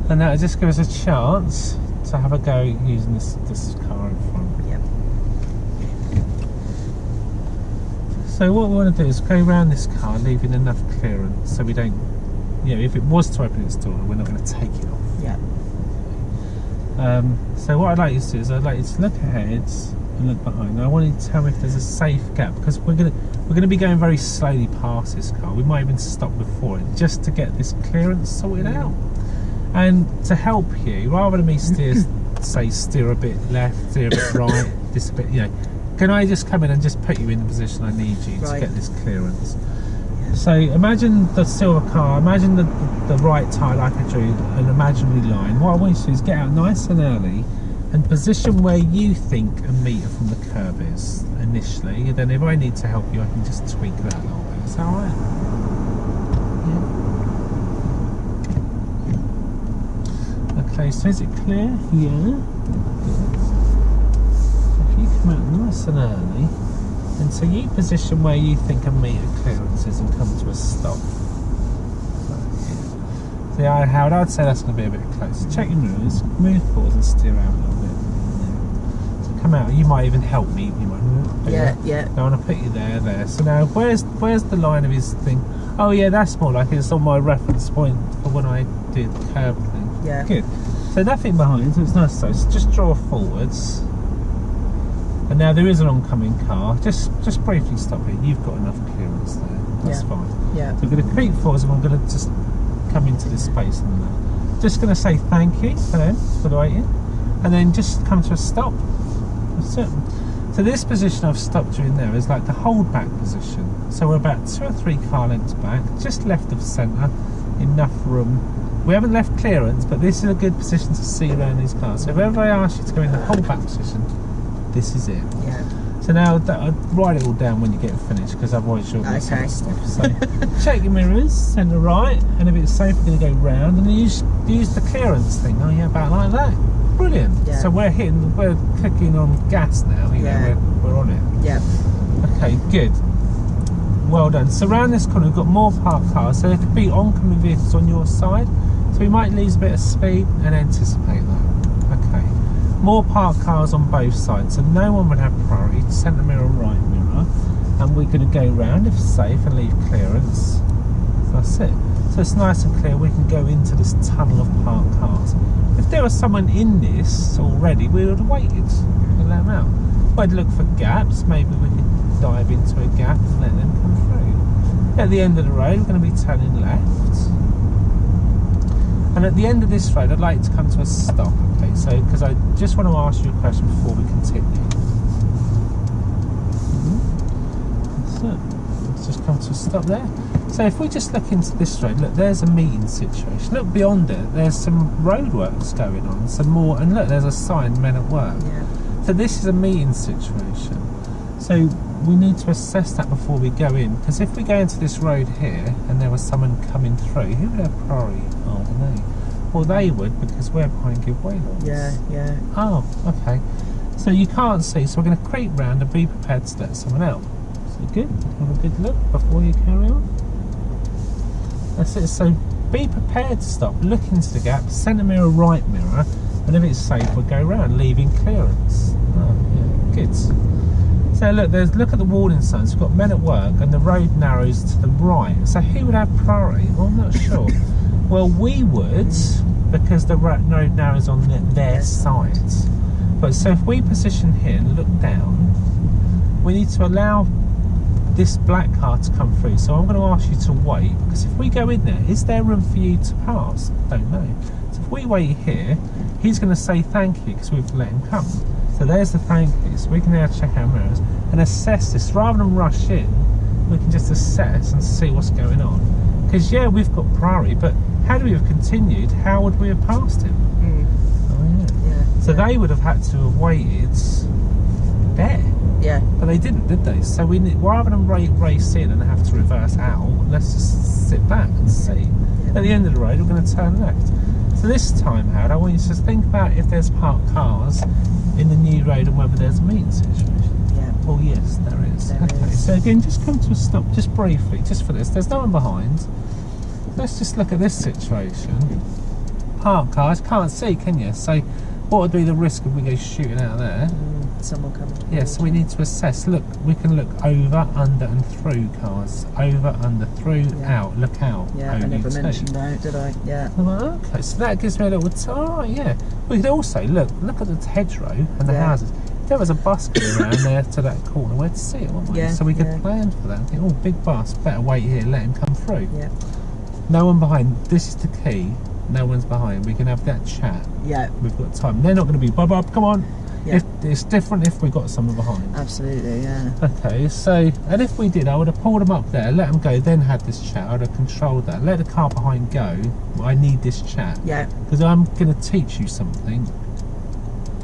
And that'll just give us a chance to have a go using this car in front. Yep. So what we want to do is go around this car, leaving enough clearance so we don't, you know, if it was to open its door, we're not going to take it off. Yeah. So what I'd like you to do is I'd like you to look ahead and look behind. Now I want you to tell me if there's a safe gap, because we're going to be going very slowly past this car. We might even stop before it just to get this clearance sorted out. And to help you, rather than me steer a bit left, steer a bit right, this a bit, you know, can I just come in and just put you in the position I need you to get this clearance? So imagine the silver car, imagine the right tyre like I drew, an imaginary line. What I want you to do is get out nice and early and position where you think a metre from the curb is initially, and then if I need to help you I can just tweak that a little bit. Is that alright? Yeah. Okay, so is it clear? Yeah. If you come out nice and early, and so you position where you think a metre clearance is and come to a stop. See, Howard, I'd say that's going to be a bit close. Check your mirrors, move forward and steer out a little bit. Yeah. So come out, you might even help me. You might. Yeah. I want to put you there. So now, where's the line of his thing? Oh yeah, that's more like it's on my reference point for when I did the curb thing. Yeah. Good. So nothing behind, so it's nice. So just draw forwards. And now there is an oncoming car. Just briefly stop it. You've got enough clearance there. That's fine. Yeah. So we're going to creep forwards, and I'm going to just come into this space and that. Just going to say thank you for them for the waiting, and then just come to a stop. That's it. So this position I've stopped you in there is like the hold back position. So we're about 2 or 3 car lengths back, just left of centre, enough room. We haven't left clearance, but this is a good position to see around these cars. So if ever I ask you to go in the hold back position, this is it. Yeah. So now I'd write it all down when you get finished, because otherwise you'll miss some stuff. So check your mirrors, centre right, and if it's safe we're going to go round, and then use the clearance thing. Oh yeah, about like that. Brilliant. Yeah. So we're clicking on gas now. You know, we're on it. Yeah. Okay, good. Well done. So around this corner we've got more parked cars, so there could be oncoming vehicles on your side. So we might lose a bit of speed and anticipate that. Okay. More parked cars on both sides, so no one would have priority. Centre mirror, right mirror, and we're going to go round if safe and leave clearance. That's it. So it's nice and clear. We can go into this tunnel of parked cars. If there was someone in this already, we would have waited and let them out. We'd look for gaps. Maybe we could dive into a gap and let them come through. At the end of the road, we're going to be turning left. And at the end of this road, I'd like to come to a stop. Okay, so because I just want to ask you a question before we continue. So let's just come to a stop there. So if we just look into this road, look, there's a meeting situation. Look beyond it, there's some roadworks going on, some more, and look, there's a sign, men at work. Yeah. So this is a meeting situation. So we need to assess that before we go in, because if we go into this road here and there was someone coming through, who would have priority? Oh, they. Well, they would, because we're behind give way laws. Yeah. Oh, okay. So you can't see, so we're going to creep round and be prepared to let someone out. So good. Have a good look before you carry on. That's it. So be prepared to stop, look into the gap, centre mirror, right mirror, and if it's safe, we'll go round, leaving clearance. Oh, yeah, good. So look at the warning signs. We've got men at work, and the road narrows to the right. So who would have priority? Well, I'm not sure. Well, we would, because the road now is on their side. But so if we position here and look down, we need to allow this black car to come through. So I'm going to ask you to wait, because if we go in there, is there room for you to pass? Don't know. So if we wait here, he's going to say thank you because we've let him come. So there's the thank you. So we can now check our mirrors and assess this. Rather than rush in, we can just assess and see what's going on. Because yeah, we've got priority, but had we have continued, how would we have passed him? Oh yeah. So they would have had to have waited there. Yeah. But they didn't, did they? So we rather than race in and have to reverse out, let's just sit back and see. At the end of the road, we're going to turn left. So this time, Howard, I want you to think about if there's parked cars in the new road and whether there's a meeting situation. Yeah. Well, yes, there is. Okay, so again, just come to a stop, just briefly, just for this. There's no one behind. Let's just look at this situation. Parked cars, can't see, can you? So what would be the risk if we go shooting out there? Someone coming. Yeah, so we need to assess. Look, we can look over, under and through cars. Over, under, through, out, look out. Yeah, I never mentioned out, did I? Yeah. Well, okay, so that gives me a little... Alright, yeah. We could also, look at the hedgerow and the houses. If there was a bus going around there to that corner, we'd see it, wouldn't we? Yeah, so we could plan for that. Think, oh, big bus, better wait here, let him come through. Yeah. No one behind. This is the key. No one's behind. We can have that chat. Yeah. We've got time. They're not going to be, Bob, come on. Yeah. It's different if we got someone behind. Absolutely, yeah. Okay, so, and if we did, I would have pulled them up there, let them go, then had this chat. I would have controlled that. Let the car behind go. I need this chat. Yeah. Because I'm going to teach you something.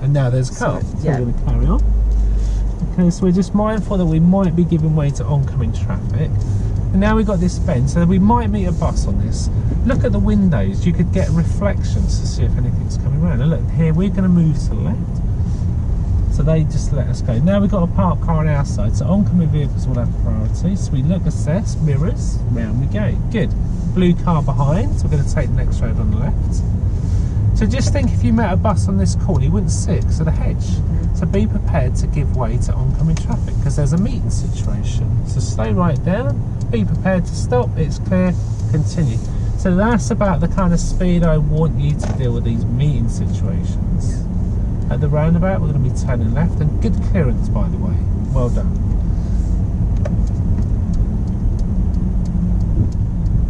And now there's a car. So yeah. we're going to carry on. Okay, so we're just mindful that we might be giving way to oncoming traffic. And now we've got this bend, so we might meet a bus on this. Look at the windows. You could get reflections to see if anything's coming around. And look, here we're going to move to the left. So they just let us go. Now we've got a parked car on our side, so oncoming vehicles will have priority. So we look, assess, mirrors, round we go. Good. Blue car behind, so we're going to take the next road on the left. So just think if you met a bus on this corner, you wouldn't sit because of the hedge. So be prepared to give way to oncoming traffic because there's a meeting situation. So stay right down, be prepared to stop, it's clear, continue. So that's about the kind of speed I want you to deal with these meeting situations. At the roundabout, we're going to be turning left, and good clearance, by the way. Well done.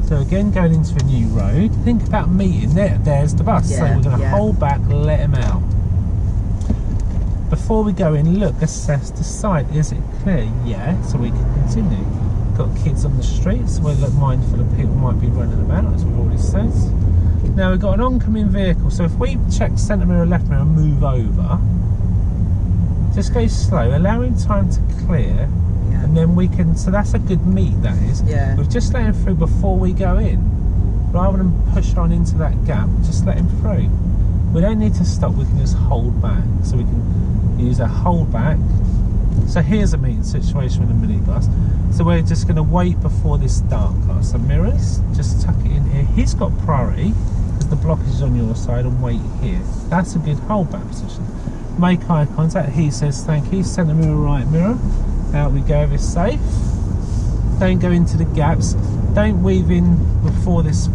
So again, going into a new road, think about meeting. There's the bus. Yeah, so we're going to hold back, let him out. Before we go in, look, assess the site. Is it clear? Yeah, so we can continue. Got kids on the street, so we'll look mindful of people might be running about, as we've already said. Now we've got an oncoming vehicle, so if we check centre mirror, left mirror, and move over, just go slow, allowing time to clear, and then we can, so that's a good meet, that is. Yeah. We've just let him through before we go in, rather than push on into that gap, just let him through. We don't need to stop, we can just hold back, so we can use a hold back. So here's a meeting situation with a minibus. So we're just going to wait before this dark car. So mirrors, just tuck it in here. He's got priority because the blockage is on your side, and wait here. That's a good hold back position. Make eye contact. He says thank you. Centre mirror, right mirror. Out we go if it's safe. Don't go into the gaps. Don't weave in before this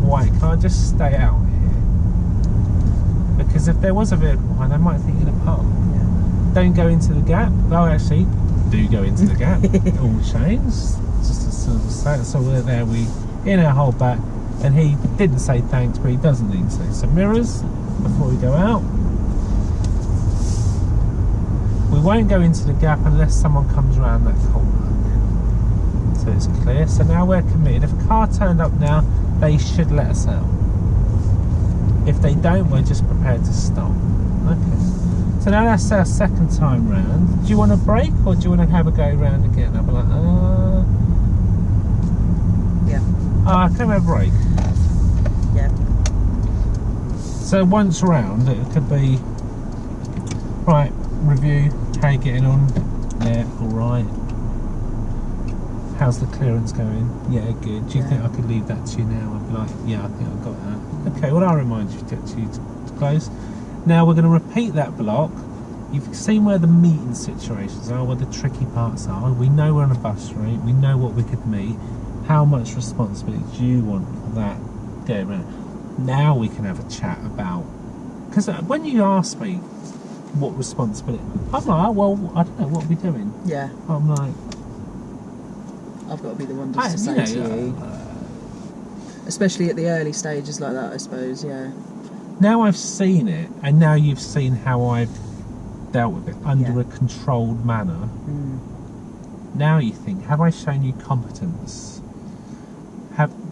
white car. Just stay out here. Because if there was a vehicle behind, they might think you're in a park. Don't go into the gap. Oh, actually, do go into the gap. It all changed. Just a sort of say. So we're there. We in our hold back, and he didn't say thanks, but he doesn't need to. So mirrors before we go out. We won't go into the gap unless someone comes around that corner. So it's clear. So now we're committed. If a car turned up now, they should let us out. If they don't, we're just prepared to stop. Okay. So now that's our second time round. Do you want a break, or do you want to have a go round again? I'll be like, yeah. Can we have a break? Yeah. So once round, it could be, right, review, how you getting on? Yeah, alright. How's the clearance going? Yeah, good. Do you think I could leave that to you now? I'd be like, yeah, I think I've got that. Okay, well I'll remind you to close. Now we're going to repeat that block. You've seen where the meeting situations are, where the tricky parts are. We know we're on a bus route. We know what we could meet. How much responsibility do you want for that going around? Now we can have a chat about, because when you ask me what responsibility, I'm like, well, I don't know, what are we doing? Yeah. I'm like, I've got to be the one just to say to you. Especially at the early stages like that, I suppose, yeah. Now I've seen it, and now you've seen how I've dealt with it under a controlled manner. Now you think, have I shown you competence?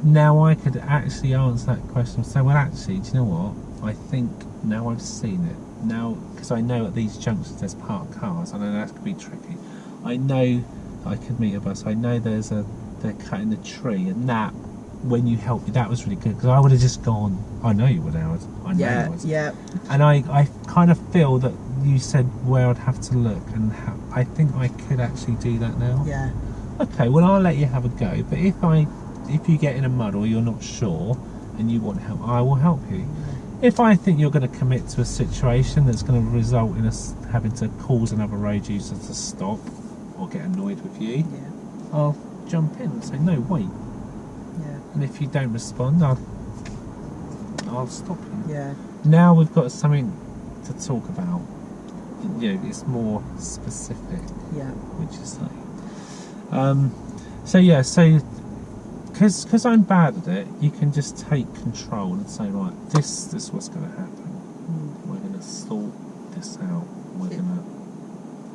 Now I could actually answer that question and say, well, actually, do you know what? I think now I've seen it. Now, because I know at these junctions there's parked cars, I know that could be tricky. I know I could meet a bus. I know they're cutting the tree, and that, when you helped me, that was really good, because I would have just gone, I know you would, Howard. I know you would. Yeah. And I kind of feel that you said where I'd have to look, and I think I could actually do that now. Yeah. Okay, well, I'll let you have a go, but if you get in a mud or you're not sure and you want help, I will help you. If I think you're going to commit to a situation that's going to result in us having to cause another road user to stop or get annoyed with you, I'll jump in and say, no, wait. Yeah. And if you don't respond, I'll stop you. Yeah. Now we've got something to talk about. You know, it's more specific. Yeah. Which is like, so because I'm bad at it, you can just take control and say, right, this is what's going to happen. We're going to sort this out. We're going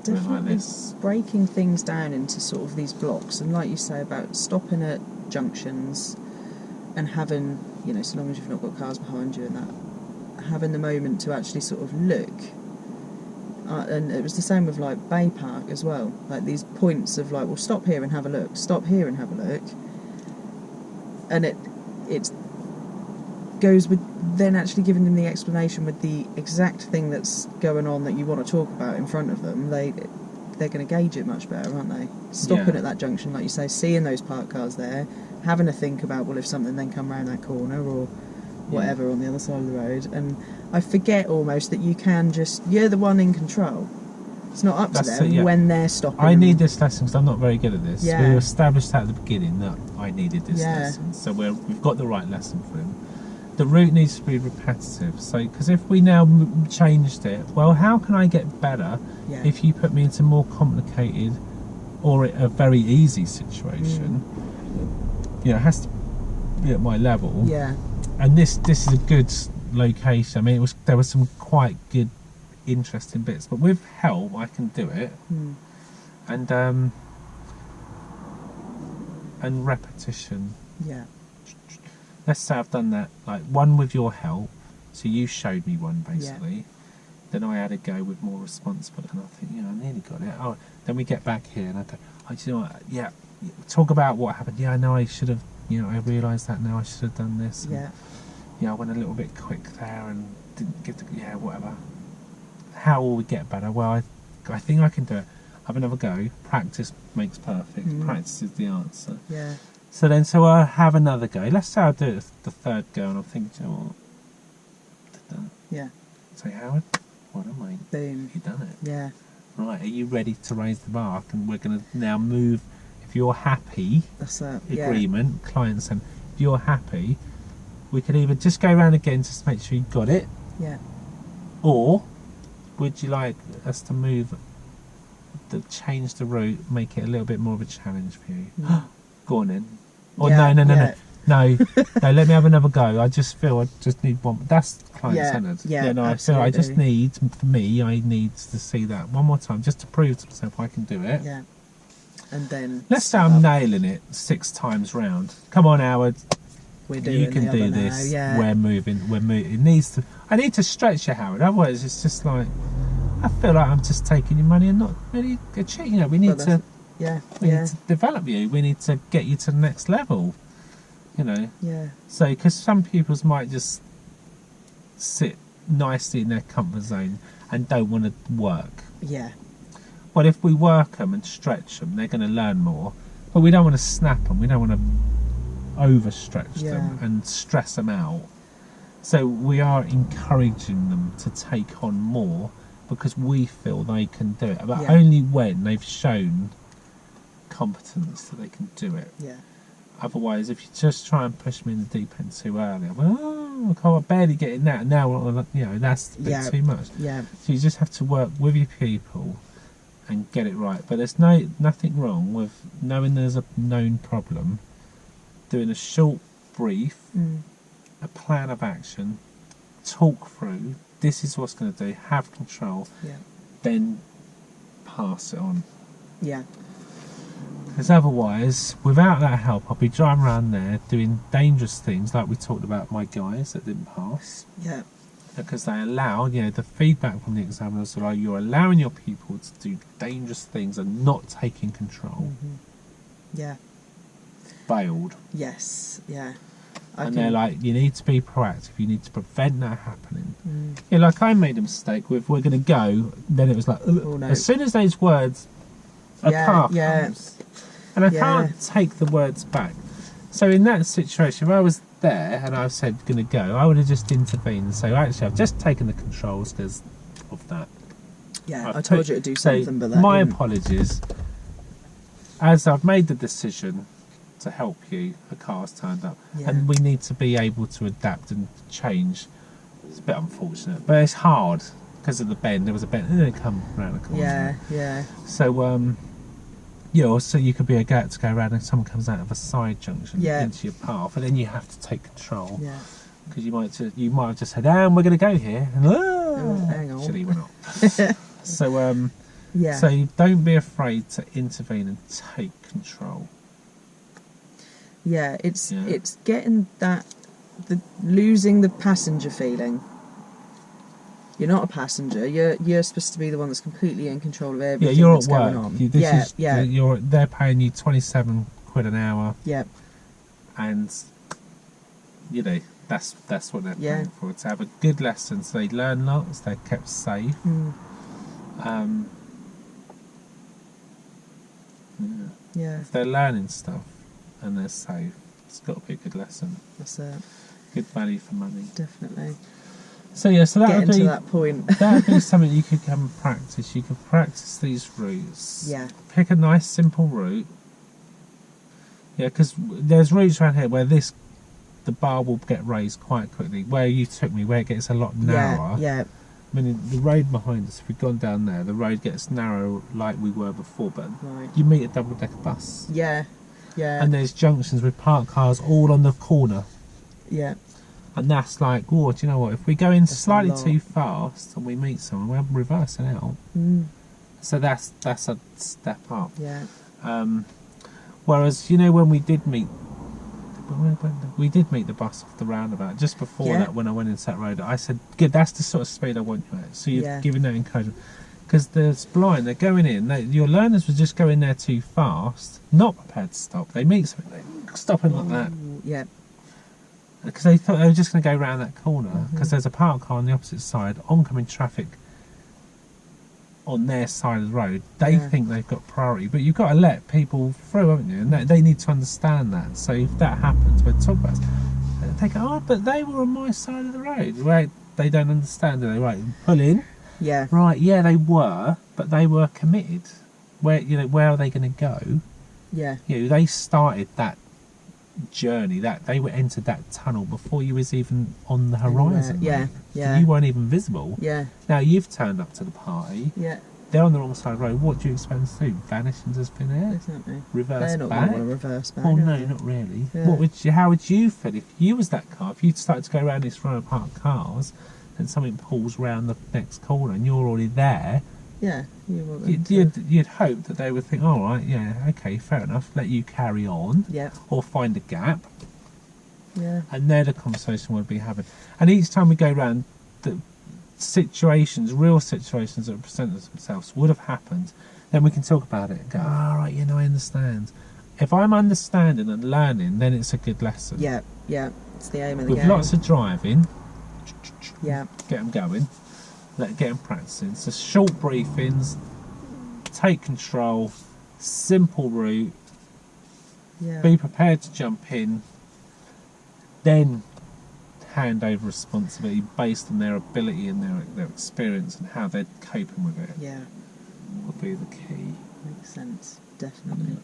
to do it like this. Breaking things down into sort of these blocks, and like you say about stopping at junctions and having, you know, so long as you've not got cars behind you and that, having the moment to actually sort of look. And it was the same with like Bay Park as well, like these points of like, well, stop here and have a look, stop here and have a look. And it goes with then actually giving them the explanation with the exact thing that's going on that you want to talk about in front of them. They're going to gauge it much better, aren't they? Stopping at that junction, like you say, seeing those parked cars there, having to think about, well, if something then come round that corner or whatever on the other side of the road. And I forget almost that you can you're the one in control. It's not up to them when they're stopping. I need this lesson because I'm not very good at this. Yeah. We established at the beginning that I needed this lesson, so we've got the right lesson for him. The route needs to be repetitive. So, because if we now changed it, well, how can I get better if you put me into more complicated or a very easy situation? You know, it has to be at my level. Yeah. And this is a good location. I mean, there was some quite good, interesting bits, but with help I can do it. And repetition. Yeah. Let's say I've done that, like one with your help, so you showed me one basically, then I had to go with more responsibility, and I think, I nearly got it. Oh, then we get back here and I go, you know what, talk about what happened. I know I should have, I realised that now I should have done this. And, I went a little bit quick there and didn't get to, whatever. How will we get better? Well, I think I can do it. Have another go. Practice makes perfect. Practice is the answer. Yeah. So I'll have another go. Let's say I'll do it the third go, and I'm thinking, what? Done. Yeah. Say, Howard, well done, mate. Boom. You've done it. Yeah. Right, are you ready to raise the bar? And we're going to now move. If you're happy, that's that. Agreement, client saying, if you're happy, we could either just go around again just to make sure you got it. Yeah. Or would you like us to change the route, make it a little bit more of a challenge for you? Go on then. Or no, let me have another go. I just feel I just need one. That's client-centered. I feel I just need, for me, I need to see that one more time just to prove to myself I can do it. Yeah. And then let's say I'm nailing it 6 times round. Come on, Howard. You can do this. We're moving. It needs to. I need to stretch you, Howard. Otherwise, it's just like I feel like I'm just taking your money and not really achieving. We need to. We need to develop you. We need to get you to the next level. Yeah. So, because some people might just sit nicely in their comfort zone and don't want to work. Yeah. Well, if we work them and stretch them, they're going to learn more. But we don't want to snap them. We don't want to overstretch them and stress them out. So we are encouraging them to take on more because we feel they can do it, but only when they've shown competence that they can do it. Yeah. Otherwise, if you just try and push me in the deep end too early, oh, I can't barely getting that. Now, you know, that's a bit too much. Yeah. So you just have to work with your people and get it right. But there's nothing wrong with knowing there's a known problem, doing a short brief, a plan of action, talk through, this is what's going to do, have control, then pass it on. Yeah. Because otherwise, without that help, I'll be driving around there doing dangerous things, like we talked about my guys that didn't pass. Yeah. Because they allow, you know, the feedback from the examiners are like, you're allowing your people to do dangerous things and not taking control. Yeah. Failed. Yes. Yeah. They're like, you need to be proactive, you need to prevent that happening. Yeah, like I made a mistake with, we're going to go, then it was like, oh, no. As soon as those words, a car comes, and I can't take the words back. So in that situation, if I was there and I said going to go, I would have just intervened and say, actually, I've just taken the controls because of that. Yeah, I told you to do something, but that my apologies. As I've made the decision to help you, a car's turned up, and we need to be able to adapt and change. It's a bit unfortunate, but it's hard because of the bend. There was a bend, and then it come around the corner. Yeah. So you know, so you could be about to go around and someone comes out of a side junction into your path, and then you have to take control. Yeah. Because you might have just said, "And we're going to go here," and hang on. Actually, we're not. So so don't be afraid to intervene and take control. Yeah, it's getting losing the passenger feeling. You're not a passenger. You're supposed to be the one that's completely in control of everything you're that's at work. going on. They're paying you £27 an hour. Yeah. And you know that's what they're paying for, to have a good lesson, so they learn lots, they're kept safe. If they're learning stuff and they're safe, it's got to be a good lesson. That's it. Good value for money. Definitely. So so that would be to that point. that would be something you could come and practice. You could practice these routes. Yeah. Pick a nice simple route. Yeah, because there's routes around here where the bar will get raised quite quickly. Where you took me, where it gets a lot narrower. Yeah. I mean, the road behind us, if we've gone down there, the road gets narrow like we were before, but you meet a double-decker bus. Yeah. And there's junctions with parked cars all on the corner. Yeah. And that's like, oh, do you know what? If we go in slightly too fast and we meet someone, we're reversing out. So that's a step up. Yeah. Whereas, you know, when we did meet the bus off the roundabout just before that, when I went into that road, I said, good, that's the sort of speed I want you at. So you're giving that encouragement. Because there's blind, they're going in. Your learners were just going there too fast, not prepared to stop. They meet something, they stop it like that. Yeah. Because they thought they were just going to go round that corner, because there's a parked car on the opposite side, oncoming traffic on their side of the road. They think they've got priority, but you've got to let people through, haven't you? And they need to understand that. So if that happens, we're talking about it, they go, oh, but they were on my side of the road. Right? They don't understand, do they? Right, pull in. Yeah. Right, yeah, they were, but they were committed. Where are they going to go? Yeah. You know, they started that journey, that they were entered that tunnel before you was even on the horizon. Yeah. So you weren't even visible. Yeah. Now you've turned up to the party. Yeah. They're on the wrong side of the road. What do you expect them to do? Vanish into thin air? Exactly. Reverse They're not back? going to reverse back. Oh no, not really. Yeah. How would you feel if you was that car? If you started to go around this row of parked cars, and something pulls round the next corner, and you're already there? Yeah, you'd hope that they would think, all right, yeah, okay, fair enough, let you carry on, or find a gap, and there the conversation would be having. And each time we go round, the real situations that present themselves would have happened, then we can talk about it and go, all right, you know, I understand. If I'm understanding and learning, then it's a good lesson. Yeah, it's the aim of the game. With lots of driving, get them going. Get them practicing. So short briefings, take control, simple route, be prepared to jump in, then hand over responsibility based on their ability and their experience and how they're coping with it. Yeah. Would be the key. Makes sense, definitely.